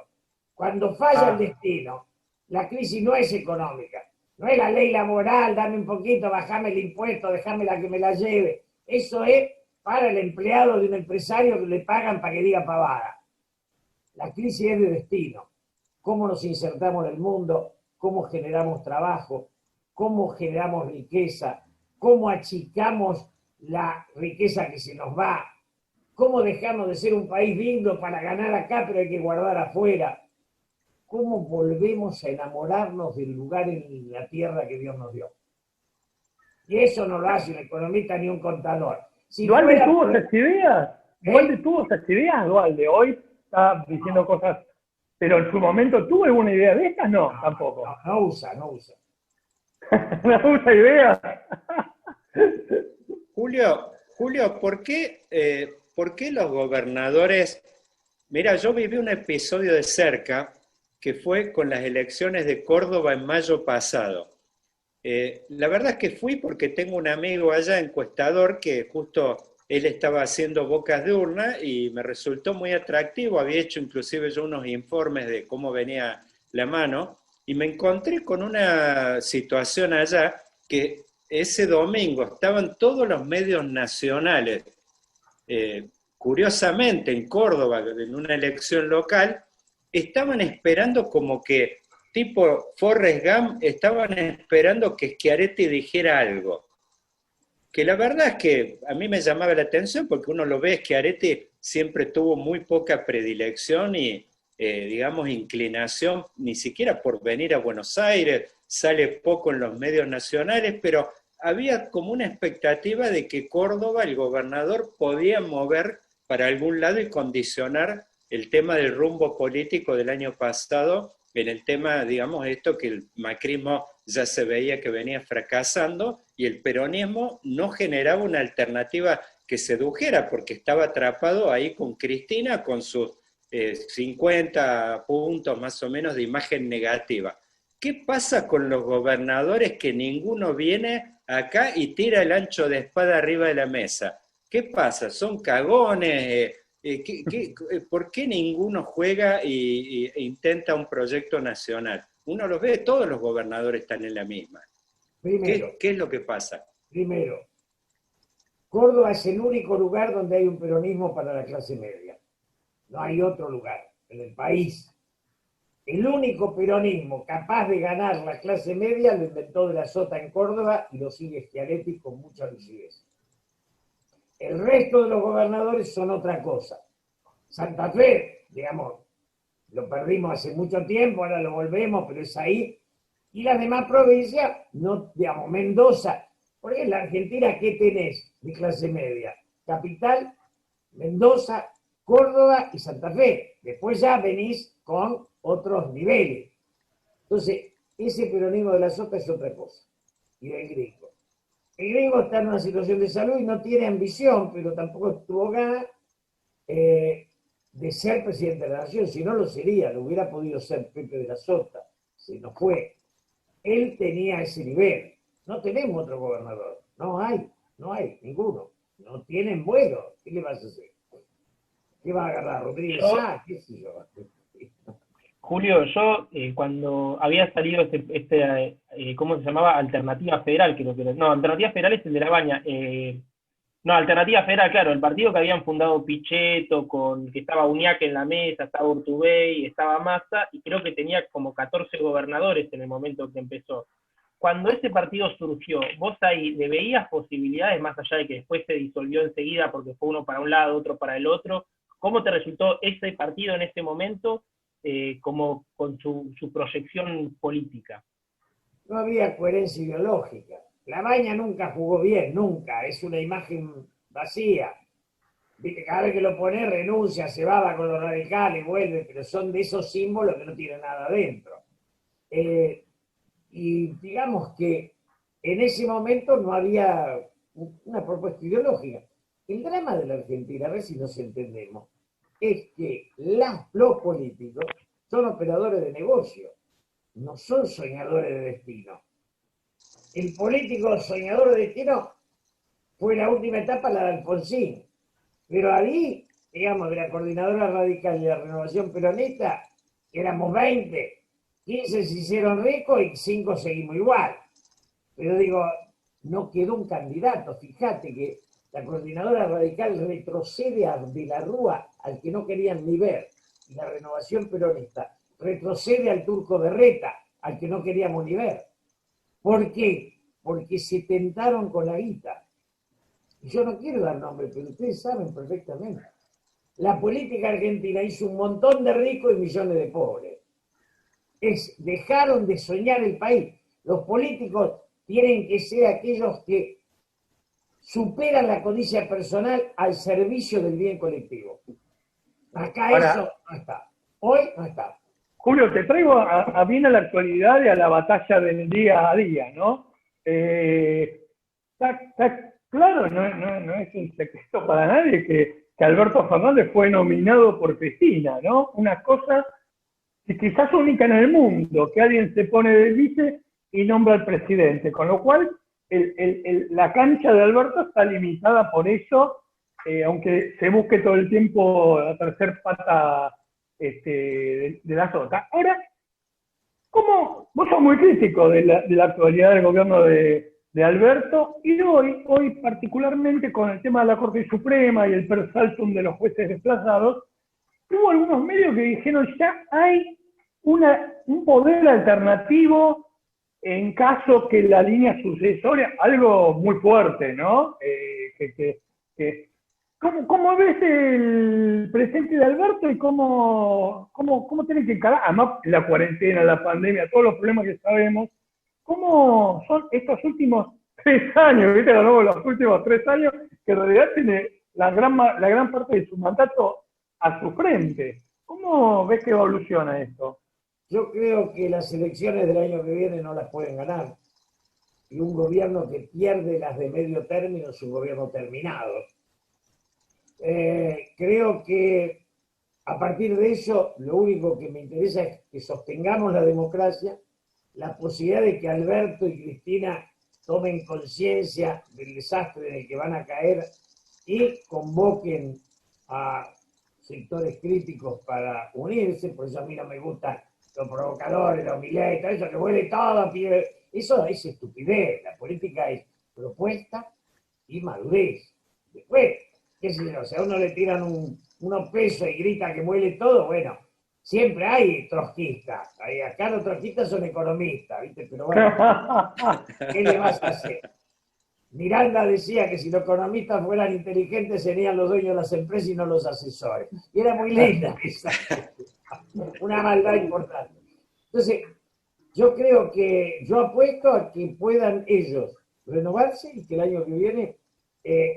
Cuando falla el destino, la crisis no es económica. No es la ley laboral, dame un poquito, bajame el impuesto, déjame la que me la lleve. Eso es para el empleado de un empresario que le pagan para que diga pavada. La crisis es de destino. Cómo nos insertamos en el mundo, cómo generamos trabajo, cómo generamos riqueza, cómo achicamos la riqueza que se nos va, cómo dejamos de ser un país digno para ganar acá, pero hay que guardar afuera. ¿Cómo volvemos a enamorarnos del lugar en la tierra que Dios nos dio? Y eso no lo hace un economista ni un contador. Si ¿Dualde fuera... tuvo esas ideas? ¿Dualde tuvo esas ideas? ¿Dualde hoy está diciendo cosas, pero en su momento tuvo alguna idea de estas? No, tampoco. No usa. ¿No usa ideas? Julio, ¿por qué los gobernadores... Mira, yo viví un episodio de cerca que fue con las elecciones de Córdoba en mayo pasado. La verdad es que fui porque tengo un amigo allá, encuestador, que justo él estaba haciendo bocas de urna y me resultó muy atractivo. Había hecho inclusive yo unos informes de cómo venía la mano y me encontré con una situación allá que ese domingo estaban todos los medios nacionales, curiosamente en Córdoba, en una elección local, estaban esperando como que, tipo Forrest Gump, estaban esperando que Schiaretti dijera algo. Que la verdad es que a mí me llamaba la atención porque uno lo ve, Schiaretti siempre tuvo muy poca predilección y, digamos, inclinación, ni siquiera por venir a Buenos Aires, sale poco en los medios nacionales, pero había como una expectativa de que Córdoba, el gobernador, podía mover para algún lado y condicionar el tema del rumbo político del año pasado, en el tema, digamos, esto que el macrismo ya se veía que venía fracasando y el peronismo no generaba una alternativa que sedujera porque estaba atrapado ahí con Cristina con sus 50 puntos más o menos de imagen negativa. ¿Qué pasa con los gobernadores que ninguno viene acá y tira el ancho de espada arriba de la mesa? ¿Qué pasa? ¿Son cagones? ¿Por qué ninguno juega e intenta un proyecto nacional? Uno los ve, todos los gobernadores están en la misma. Primero, ¿Qué es lo que pasa? Primero, Córdoba es el único lugar donde hay un peronismo para la clase media. No hay otro lugar en el país. El único peronismo capaz de ganar la clase media lo inventó De la Sota en Córdoba y lo sigue Schiaretti con mucha lucidez. El resto de los gobernadores son otra cosa. Santa Fe, digamos, lo perdimos hace mucho tiempo, ahora lo volvemos, pero es ahí. Y las demás provincias, no, digamos, Mendoza, porque en la Argentina, ¿qué tenés de clase media? Capital, Mendoza, Córdoba y Santa Fe. Después ya venís con otros niveles. Entonces, ese peronismo de la Sota es otra cosa. Y del gringo. El gringo está en una situación de salud y no tiene ambición, pero tampoco tuvo ganas de ser presidente de la nación. Si no lo sería, lo hubiera podido ser Pepe de la Sota. Se nos fue. Él tenía ese nivel. No tenemos otro gobernador. No hay ninguno. No tienen vuelo. ¿Qué le vas a hacer? ¿Qué va a agarrar? ¿Rodríguez Sá? ¿Qué sé yo? Julio, yo cuando había salido ¿cómo se llamaba? Alternativa Federal, creo que era. No, Alternativa Federal es el de La Baña. No, Alternativa Federal, claro, el partido que habían fundado Pichetto, que estaba Uñac en la mesa, estaba Urtubey, estaba Massa, y creo que tenía como 14 gobernadores en el momento que empezó. Cuando ese partido surgió, ¿vos ahí le veías posibilidades, más allá de que después se disolvió enseguida porque fue uno para un lado, otro para el otro? ¿Cómo te resultó ese partido en ese momento como con su proyección política? No había coherencia ideológica. La Baña nunca jugó bien, nunca. Es una imagen vacía. Viste, cada vez que lo pone renuncia, se va con los radicales, vuelve, pero son de esos símbolos que no tienen nada adentro. Y digamos que en ese momento no había una propuesta ideológica. El drama de la Argentina, a ver si nos entendemos, es que los políticos son operadores de negocio, no son soñadores de destino. El político soñador de destino fue la última etapa, la de Alfonsín. Pero ahí, digamos, de la coordinadora radical de la renovación peronista, éramos 20, 15 se hicieron ricos y 5 seguimos igual. Pero digo, no quedó un candidato. Fíjate que la coordinadora radical retrocede a De la Rúa, al que no querían ni ver. Y la renovación peronista retrocede al Turco Berreta, al que no queríamos ni ver. ¿Por qué? Porque se tentaron con la guita. Y yo no quiero dar nombre, pero ustedes saben perfectamente. La política argentina hizo un montón de ricos y millones de pobres. Dejaron de soñar el país. Los políticos tienen que ser aquellos que superan la codicia personal al servicio del bien colectivo. Acá ahora, eso no está. Hoy no está. Julio, te traigo a bien a la actualidad y a la batalla del día a día, ¿no? Está claro, no es un secreto para nadie que Alberto Fernández fue nominado por Cristina, ¿no? Una cosa que quizás única en el mundo, que alguien se pone de vice y nombra al presidente, con lo cual la cancha de Alberto está limitada por eso, aunque se busque todo el tiempo la tercer pata de la Sota. Ahora, vos sos muy crítico de la actualidad del gobierno de Alberto, y hoy particularmente con el tema de la Corte Suprema y el persaltum de los jueces desplazados, hubo algunos medios que dijeron ya hay un poder alternativo en caso que la línea sucesoria, algo muy fuerte, ¿no? ¿Cómo ves el presente de Alberto y cómo tiene que encarar, además la cuarentena, la pandemia, todos los problemas que sabemos, cómo son estos últimos 3 años, ¿viste? Ganó los últimos 3 años, que en realidad tiene la gran parte de su mandato a su frente. ¿Cómo ves que evoluciona esto? Yo creo que las elecciones del año que viene no las pueden ganar. Y un gobierno que pierde las de medio término es un gobierno terminado. Creo que a partir de eso, lo único que me interesa es que sostengamos la democracia, la posibilidad de que Alberto y Cristina tomen conciencia del desastre en el que van a caer y convoquen a sectores críticos para unirse. Por eso a mí no me gustan los provocadores, los Milei, todo eso, que huele todo, eso es estupidez. La política es propuesta y madurez. Después, qué sé yo, si a uno le tiran unos pesos y grita que muele todo, bueno, siempre hay trotskistas. Acá los trotskistas son economistas, ¿viste? Pero bueno, ¿qué le vas a hacer? Miranda decía que si los economistas fueran inteligentes serían los dueños de las empresas y no los asesores. Y era muy linda esa. Una maldad importante. Entonces, yo creo que, yo apuesto a que puedan ellos renovarse y que el año que viene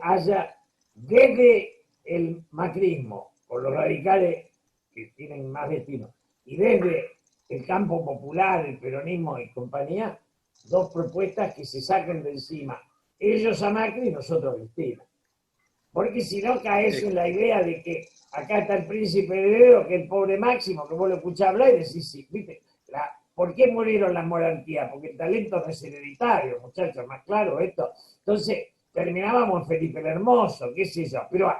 haya desde el macrismo, por los radicales que tienen más destino, y desde el campo popular, el peronismo y compañía, dos propuestas que se saquen de encima. Ellos a Macri y nosotros a Cristina. Porque si no caes en la idea de que acá está el príncipe heredero, que el pobre Máximo, que vos lo escuchás hablar y decís, sí, ¿viste? ¿Por qué murieron las monarquías? Porque el talento no es hereditario, muchachos, más claro esto. Entonces, terminábamos en Felipe el Hermoso, qué sé yo. Pero,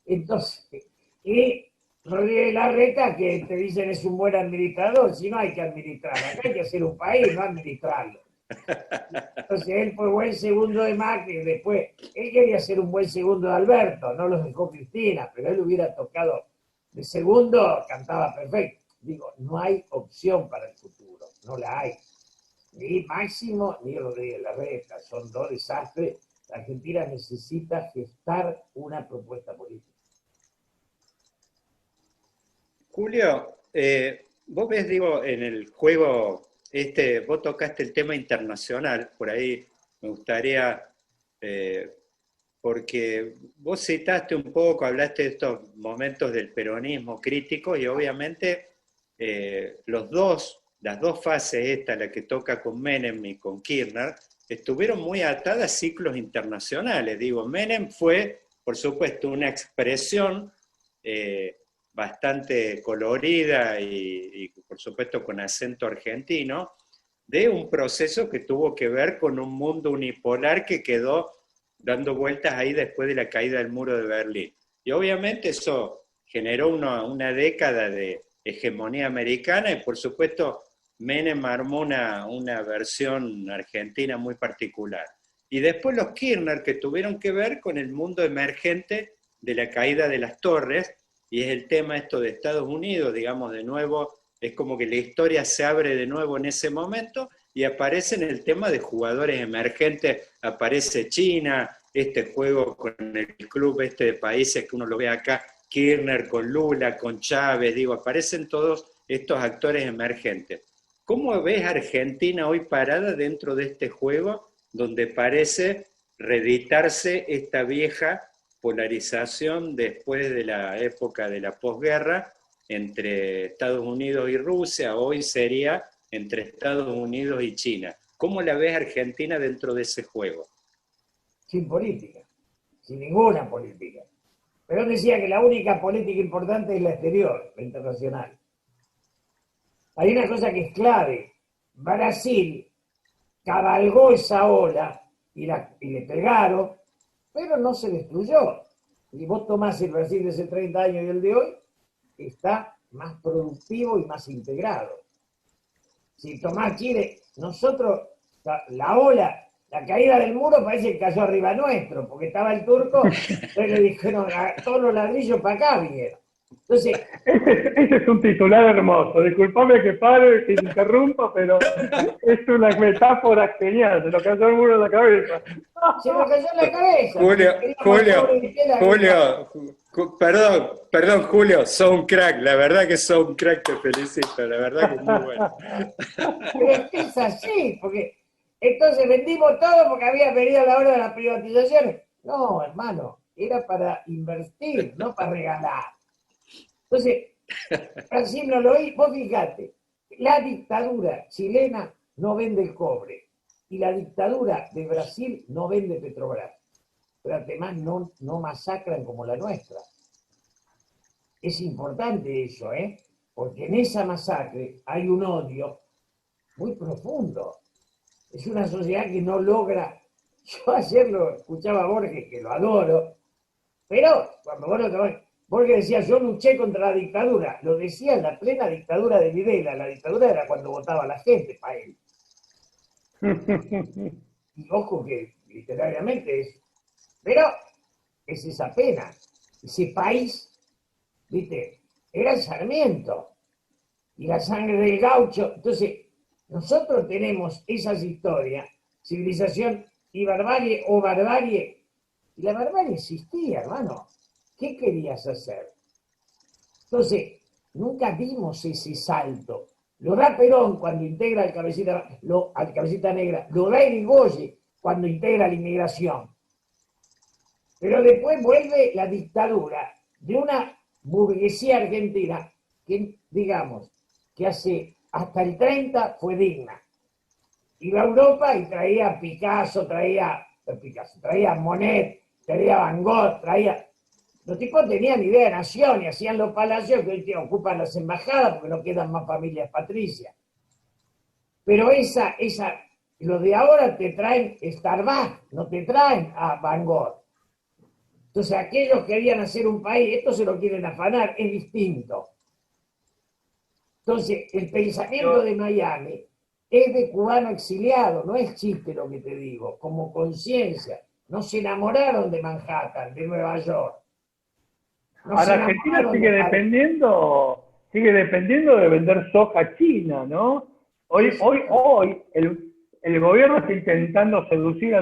entonces, y Rodríguez Larreta, que te dicen es un buen administrador, si no hay que administrar, acá hay que hacer un país, no administrarlo. Entonces él fue buen segundo de Macri, después él quería ser un buen segundo de Alberto, no los dejó Cristina, pero él hubiera tocado de segundo, cantaba perfecto. Digo, no hay opción para el futuro, no la hay. Ni Máximo ni Rodríguez Larreta, son dos desastres. La Argentina necesita gestar una propuesta política. Julio, vos ves, digo, en el juego, vos tocaste el tema internacional, por ahí me gustaría, porque vos citaste un poco, hablaste de estos momentos del peronismo crítico y obviamente las dos fases, la que toca con Menem y con Kirchner, estuvieron muy atadas a ciclos internacionales. Digo, Menem fue, por supuesto, una expresión bastante colorida y, por supuesto, con acento argentino, de un proceso que tuvo que ver con un mundo unipolar que quedó dando vueltas ahí después de la caída del muro de Berlín. Y obviamente eso generó una década de hegemonía americana y, por supuesto, Menem armó una versión argentina muy particular. Y después los Kirchner, que tuvieron que ver con el mundo emergente de la caída de las torres, y es el tema esto de Estados Unidos, digamos, de nuevo, es como que la historia se abre de nuevo en ese momento y aparece en el tema de jugadores emergentes, aparece China, este juego con el club de países que uno lo ve acá, Kirchner con Lula, con Chávez, digo, aparecen todos estos actores emergentes. ¿Cómo ves a Argentina hoy parada dentro de este juego donde parece reeditarse esta vieja polarización después de la época de la posguerra entre Estados Unidos y Rusia? Hoy sería entre Estados Unidos y China. ¿Cómo la ves Argentina dentro de ese juego? Sin política, sin ninguna política. Pero decía que la única política importante es la exterior, la internacional. Hay una cosa que es clave. Brasil cabalgó esa ola y le pegaron, pero no se destruyó. Y vos tomás el Brasil de hace 30 años y el de hoy, está más productivo y más integrado. Si tomás Chile, nosotros, la ola, la caída del muro parece que cayó arriba nuestro, porque estaba el turco, entonces le dijeron, todos los ladrillos para acá vinieron. Entonces, ese es un titular hermoso. Disculpame que pare, que interrumpa, pero es una metáfora genial. Se lo cayó el muro en la cabeza. Se lo cayó en la cabeza. Julio, perdón, Julio, sos un crack. La verdad que sos un crack, te felicito. La verdad que es muy bueno. Pero es así, porque Entonces vendimos todo porque había venido la hora de las privatizaciones. No, hermano, era para invertir, no para regalar. Entonces, Brasil no lo hizo. Vos fíjate, la dictadura chilena no vende el cobre y la dictadura de Brasil no vende Petrobras. Pero además no masacran como la nuestra. Es importante eso, ¿eh? Porque en esa masacre hay un odio muy profundo. Es una sociedad que no logra. Yo ayer lo escuchaba a Borges, que lo adoro, pero cuando Borges decía, yo luché contra la dictadura, lo decía en la plena dictadura de Videla, la dictadura era cuando votaba la gente para él. Y ojo que literariamente es. Pero es esa pena, ese país, ¿viste? Era el Sarmiento y la sangre del gaucho. Entonces, nosotros tenemos esas historias, civilización y barbarie o barbarie. Y la barbarie existía, hermano. ¿Qué querías hacer? Entonces, nunca vimos ese salto. Lo da Perón cuando integra al cabecita negra, lo da Irigoyen cuando integra la inmigración. Pero después vuelve la dictadura de una burguesía argentina que, digamos, que hasta el 30 fue digna. Iba a Europa y traía Picasso, traía Monet, traía Van Gogh, Los tipos tenían idea de nación y hacían los palacios que hoy ocupan las embajadas porque no quedan más familias patricias. Pero lo de ahora te traen Starbucks, no te traen a Van Gogh. Entonces aquellos querían hacer un país, estos se lo quieren afanar, es distinto. Entonces el pensamiento de Miami es de cubano exiliado, no es chiste lo que te digo, como conciencia. No se enamoraron de Manhattan, de Nueva York. Ahora Argentina sigue dependiendo de vender soja a China, ¿no? Hoy el gobierno está intentando seducir a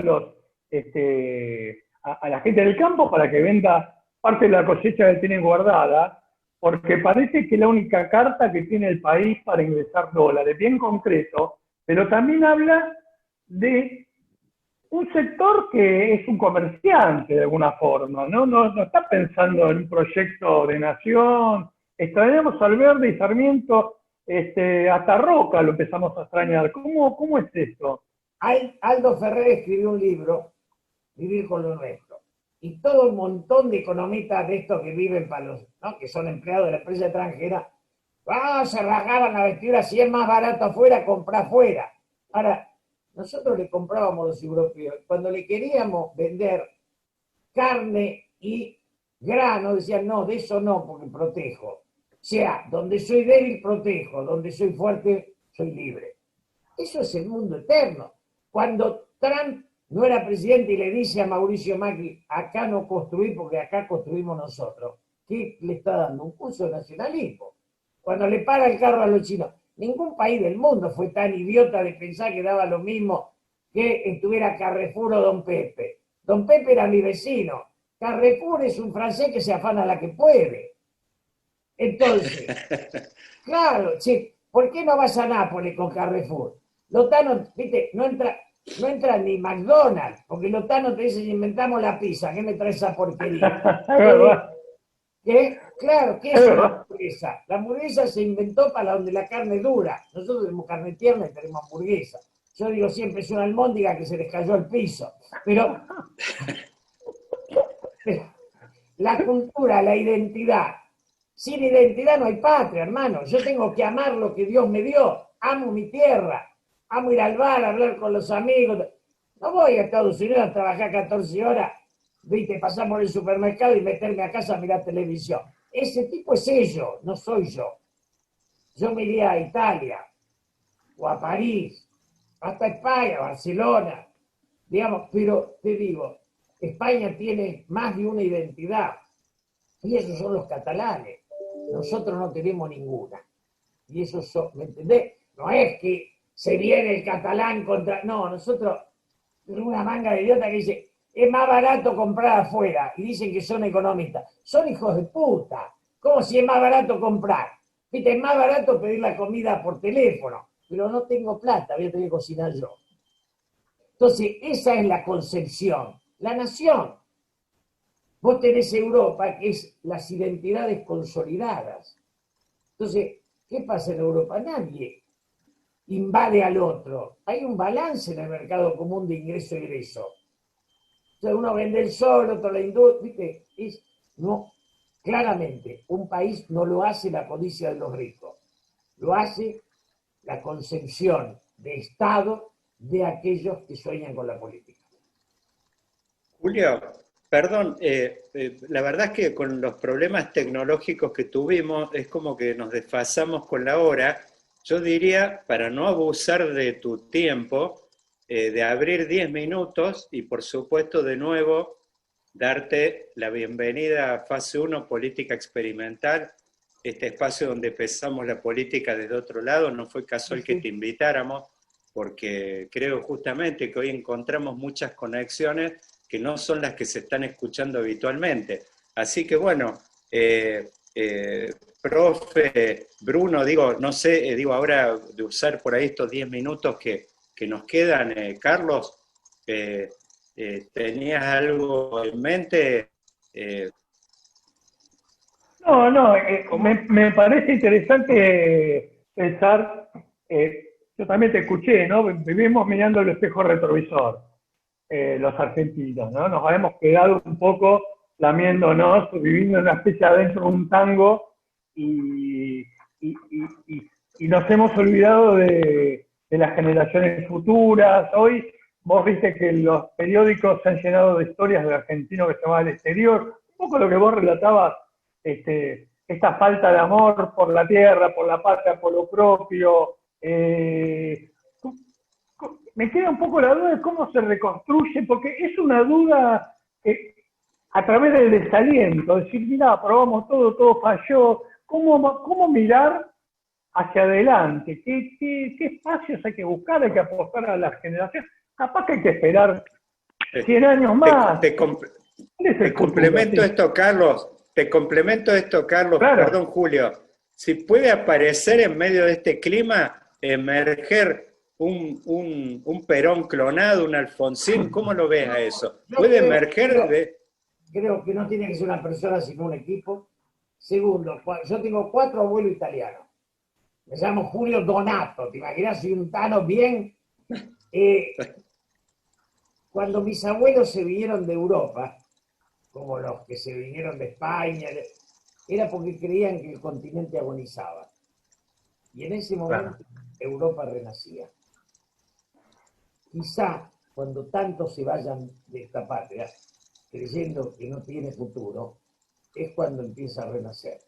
la gente del campo para que venda parte de la cosecha que tienen guardada, porque parece que es la única carta que tiene el país para ingresar dólares, bien concreto, pero también habla de un sector que es un comerciante de alguna forma, no está pensando en un proyecto de nación. Extrañamos al Verde y Sarmiento, hasta Roca lo empezamos a extrañar. ¿Cómo es esto? Aldo Ferrer escribió un libro, Vivir con lo nuestro, y todo un montón de economistas de estos que viven para los, ¿no? Que son empleados de la empresa extranjera, se rasgaban la vestidura, si es más barato afuera, compra afuera. Ahora, nosotros le comprábamos a los europeos, cuando le queríamos vender carne y grano, decían, no, de eso no, porque protejo. O sea, donde soy débil, protejo, donde soy fuerte, soy libre. Eso es el mundo eterno. Cuando Trump no era presidente y le dice a Mauricio Macri, acá no construir porque acá construimos nosotros, ¿qué le está dando? Un curso de nacionalismo. Cuando le para el carro a los chinos, ningún país del mundo fue tan idiota de pensar que daba lo mismo que estuviera Carrefour o Don Pepe. Don Pepe era mi vecino. Carrefour es un francés que se afana la que puede. Entonces, claro, che, ¿por qué no vas a Nápoles con Carrefour? Lotano, viste, no entra ni McDonald's, porque Lotano te dice, inventamos la pizza, ¿qué me trae esa porquería? ¿Qué? Claro, ¿qué es una hamburguesa? La hamburguesa se inventó para donde la carne dura. Nosotros tenemos carne tierna y tenemos hamburguesa. Yo digo siempre, es una almóndiga que se les cayó al piso. Pero la cultura, la identidad. Sin identidad no hay patria, hermano. Yo tengo que amar lo que Dios me dio. Amo mi tierra. Amo ir al bar, hablar con los amigos. No voy a Estados Unidos a trabajar 14 horas, viste, pasar por el supermercado y meterme a casa a mirar televisión. Ese tipo es ellos, no soy yo. Yo me iría a Italia, o a París, hasta España, Barcelona, digamos, pero te digo, España tiene más de una identidad, y esos son los catalanes. Nosotros no tenemos ninguna. Y esos son, ¿me entendés? No es que se viene el catalán contra... No, nosotros tenemos una manga de idiota que dice, es más barato comprar afuera, y dicen que son economistas. Son hijos de puta. ¿Cómo si es más barato comprar? Viste, es más barato pedir la comida por teléfono, pero no tengo plata, voy a tener que cocinar yo. Entonces, esa es la concepción, la nación. Vos tenés Europa, que es las identidades consolidadas. Entonces, ¿qué pasa en Europa? Nadie invade al otro. Hay un balance en el mercado común de ingreso-egreso. Entonces, uno vende el sol, otro la industria, ¿viste? No, claramente, un país no lo hace la codicia de los ricos, lo hace la concepción de Estado de aquellos que sueñan con la política. Julio, perdón, la verdad es que con los problemas tecnológicos que tuvimos es como que nos desfasamos con la hora. Yo diría, para no abusar de tu tiempo, de abrir 10 minutos y por supuesto de nuevo darte la bienvenida a Fase 1 Política Experimental, este espacio donde empezamos la política desde otro lado. No fue casual que te invitáramos, porque creo justamente que hoy encontramos muchas conexiones que no son las que se están escuchando habitualmente. Así que bueno, profe, Bruno, digo, no sé, digo ahora de usar por ahí estos 10 minutos que nos quedan, Carlos, ¿tenías algo en mente? No, me parece interesante pensar, yo también te escuché, ¿no? Vivimos mirando el espejo retrovisor, los argentinos, ¿no? Nos habíamos quedado un poco lamiéndonos, viviendo una especie adentro de un tango y, y, y, y nos hemos olvidado de las generaciones futuras. Hoy vos viste que los periódicos se han llenado de historias de argentinos que se van al exterior, un poco lo que vos relatabas, esta falta de amor por la tierra, por la patria, por lo propio. Me queda un poco la duda de cómo se reconstruye, porque es una duda a través del desaliento, decir, mira, probamos todo, todo falló. ¿Cómo mirar hacia adelante? ¿Qué espacios hay que buscar? Hay que apostar a las generaciones. Capaz que hay que esperar 100 años más. Te complemento esto, Carlos. Te complemento esto, Carlos. Claro. Perdón, Julio. Si puede aparecer en medio de este clima, emerger un Perón clonado, un Alfonsín, ¿cómo lo ves a eso? ¿Puede emerger de...? Creo que no tiene que ser una persona, sino un equipo. Segundo, yo tengo 4 abuelos italianos. Me llamo Julio Donato, ¿te imaginas? Soy un tano bien. Cuando mis abuelos se vinieron de Europa, como los que se vinieron de España, era porque creían que el continente agonizaba. Y en ese momento Europa renacía. Quizá cuando tantos se vayan de esta patria, creyendo que no tiene futuro, es cuando empieza a renacer.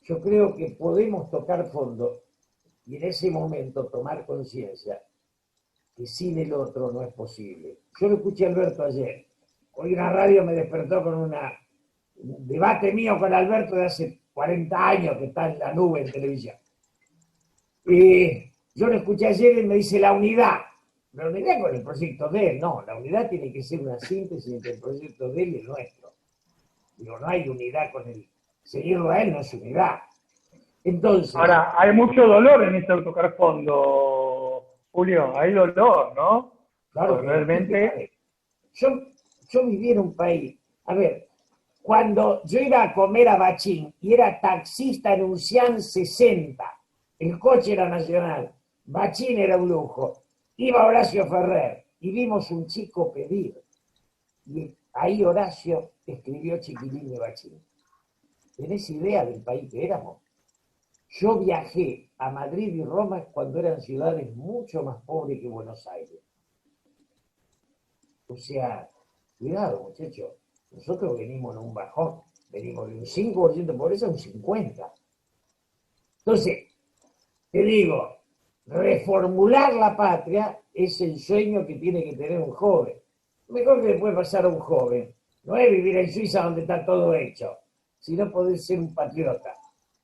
Yo creo que podemos tocar fondo y en ese momento tomar conciencia que sin el otro no es posible. Yo lo escuché a Alberto ayer. Hoy una radio me despertó con un debate mío con Alberto de hace 40 años que está en la nube en televisión. Yo lo escuché ayer y me dice la unidad. La unidad con el proyecto de él, no. La unidad tiene que ser una síntesis entre el proyecto de él y el nuestro. Digo, no hay unidad con él. Seguirlo a él no es unidad. Entonces... Ahora, hay mucho dolor en este tocar fondo, Julio. Hay dolor, ¿no? Claro. Realmente... Yo viví en un país... A ver, cuando yo iba a comer a Bachín y era taxista en un Cian 60, el coche era nacional, Bachín era un lujo, iba Horacio Ferrer y vimos un chico pedir. Y ahí Horacio escribió Chiquilín de Bachín. ¿Tenés idea del país que éramos? Yo viajé a Madrid y Roma cuando eran ciudades mucho más pobres que Buenos Aires. O sea, cuidado, muchachos. Nosotros venimos en un bajón. Venimos de un 5% de pobreza a un 50%. Entonces, te digo, reformular la patria es el sueño que tiene que tener un joven. Lo mejor que le puede pasar a un joven no es vivir en Suiza donde está todo hecho, sino poder ser un patriota,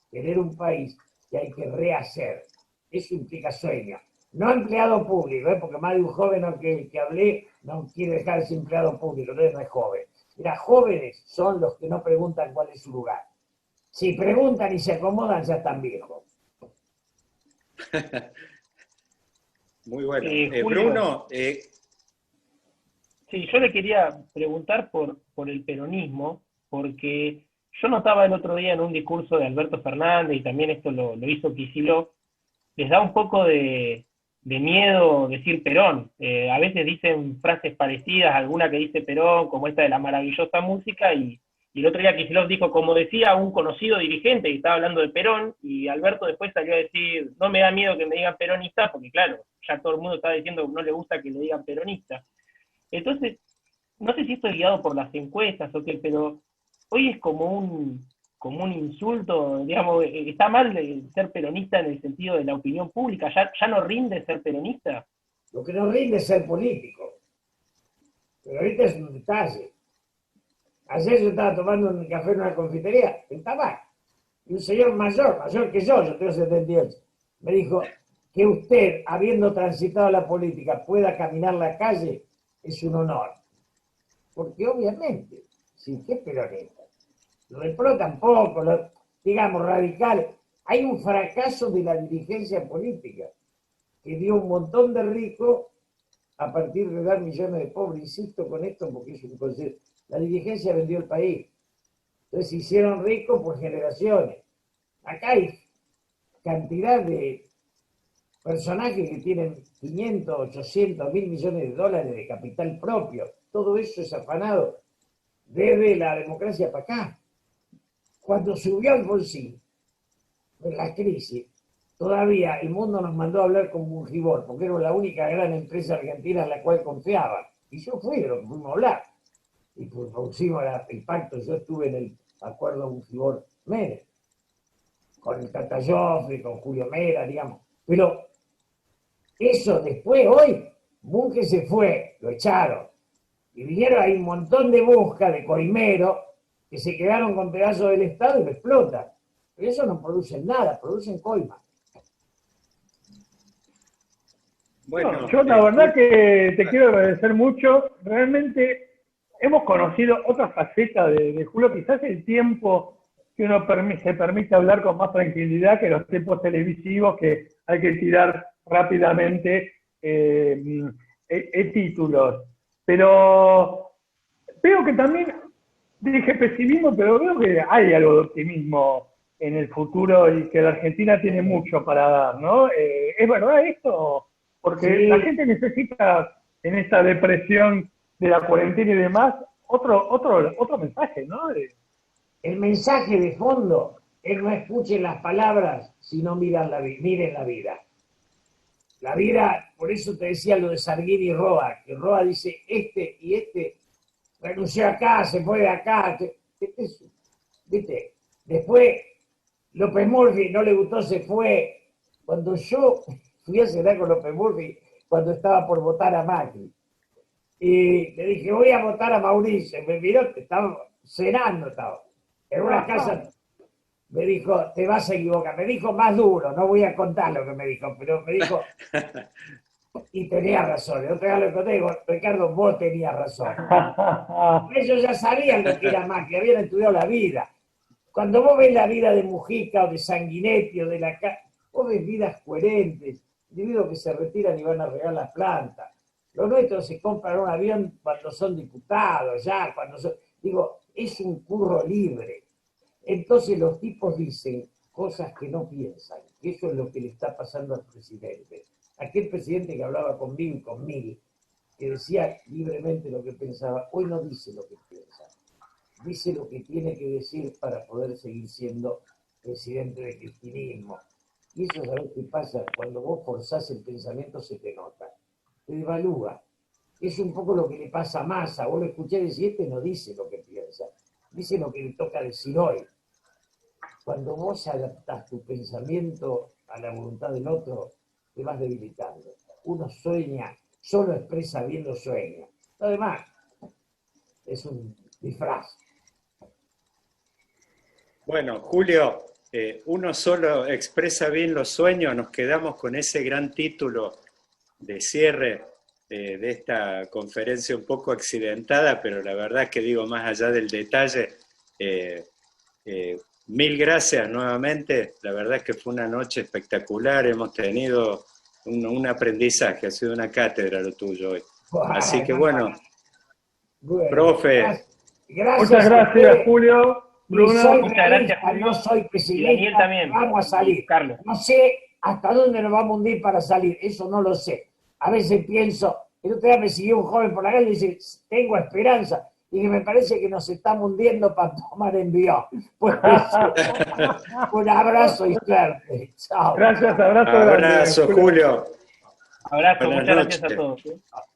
tener un país que hay que rehacer. Eso implica sueño. No empleado público, porque más de un joven que hablé no quiere dejarse empleado público, no es joven. Mira, jóvenes son los que no preguntan cuál es su lugar. Si preguntan y se acomodan, ya están viejos. Muy bueno. Bruno, Sí, yo le quería preguntar por el peronismo, porque yo notaba el otro día en un discurso de Alberto Fernández, y también esto lo hizo Kicillof, les da un poco de miedo decir Perón. A veces dicen frases parecidas, alguna que dice Perón, como esta de la maravillosa música, y el otro día Kicillof dijo, como decía un conocido dirigente, y estaba hablando de Perón, y Alberto después salió a decir, no me da miedo que me digan peronista, porque claro, ya todo el mundo está diciendo que no le gusta que le digan peronista. Entonces, no sé si esto es guiado por las encuestas o qué, pero hoy es como un insulto, digamos, está mal ser peronista en el sentido de la opinión pública, ya no rinde ser peronista. Lo que no rinde es ser político. Pero ahorita es un detalle. Ayer yo estaba tomando un café en una confitería, en Tabac, y un señor mayor que yo tengo 78, me dijo que usted, habiendo transitado la política, pueda caminar la calle, es un honor. Porque obviamente, sí, ¿qué peronista? Repro tampoco, digamos, radicales. Hay un fracaso de la dirigencia política que dio un montón de ricos a partir de dar millones de pobres. Insisto con esto porque es un concepto. La dirigencia vendió el país. Entonces se hicieron ricos por generaciones. Acá hay cantidad de personajes que tienen 500, 800, 1.000 millones de dólares de capital propio. Todo eso es afanado desde la democracia para acá. Cuando subió Alfonsín, en la crisis, todavía el mundo nos mandó a hablar con Bungibor, porque era la única gran empresa argentina en la cual confiaban. Y yo fui de lo que fuimos a hablar. Y pues pusimos el pacto, yo estuve en el acuerdo Bungibor-Menem, con el Tata Joffre, con Julio Mera, digamos. Pero eso después, hoy, Bunge se fue, lo echaron. Y vinieron, hay un montón de busca de coimeros que se quedaron con pedazos del Estado y lo explotan. Pero eso no producen nada, producen coima. Bueno, no, yo la verdad que te quiero agradecer mucho. Realmente hemos conocido otra faceta de Julio, quizás el tiempo que uno se permite hablar con más tranquilidad que los tiempos televisivos que hay que tirar rápidamente títulos. Pero veo que también, dije pesimismo, pero veo que hay algo de optimismo en el futuro y que la Argentina tiene mucho para dar, ¿no? ¿Es verdad esto? Porque sí, la gente necesita, en esta depresión de la cuarentena y demás, otro mensaje, ¿no? El mensaje de fondo es no escuchen las palabras, sino miren la vida. La vida, por eso te decía lo de Salguini y Roa, que Roa dice, este renunció acá, se fue de acá, ¿viste? Después, López Murphy no le gustó, se fue. Cuando yo fui a cenar con López Murphy, cuando estaba por votar a Macri, y le dije, voy a votar a Mauricio, me miró, estaba cenando, en una casa, me dijo, te vas a equivocar, me dijo más duro, no voy a contar lo que me dijo, pero me dijo, y tenía razón, no te lo que conté, digo, Ricardo, vos tenías razón. Ellos ya sabían lo que era Macri, habían estudiado la vida. Cuando vos ves la vida de Mujica o de Sanguinetti o de la vos ves vidas coherentes, individuos que se retiran y van a regar las plantas. Los nuestros se compran un avión cuando son diputados, ya, cuando son... Digo, es un curro libre. Entonces los tipos dicen cosas que no piensan, que eso es lo que le está pasando al presidente. Aquel presidente que hablaba conmigo y con Mil, que decía libremente lo que pensaba, hoy no dice lo que piensa. Dice lo que tiene que decir para poder seguir siendo presidente del kirchnerismo. Y eso, ¿sabés qué pasa? Cuando vos forzás el pensamiento se te nota, te devalúa. Es un poco lo que le pasa a Massa. Vos lo escuché decir, este no dice lo que piensa, dice lo que le toca decir hoy. Cuando vos adaptás tu pensamiento a la voluntad del otro, te vas debilitando. Uno sueña, solo expresa bien los sueños. Lo demás es un disfraz. Bueno, Julio, uno solo expresa bien los sueños, nos quedamos con ese gran título de cierre de esta conferencia un poco accidentada, pero la verdad es que digo, más allá del detalle, mil gracias nuevamente, la verdad es que fue una noche espectacular, hemos tenido un aprendizaje, ha sido una cátedra lo tuyo hoy. Así que bueno, Bueno, Profe. Gracias Muchas a gracias, ustedes. Julio. Bruno. Soy Muchas gracias, realista, Julio. no soy Y pesimista. Daniel también. Vamos a salir. Carlos. No sé hasta dónde nos vamos a hundir para salir, eso no lo sé. A veces pienso, el otro día me siguió un joven por la calle y dice, tengo esperanza, y que me parece que nos estamos hundiendo para tomar envío. Pues, un abrazo y suerte. Chao. Gracias, abrazo. Abrazo, grande, Julio. Abrazo, Buenas muchas gracias noches. a todos.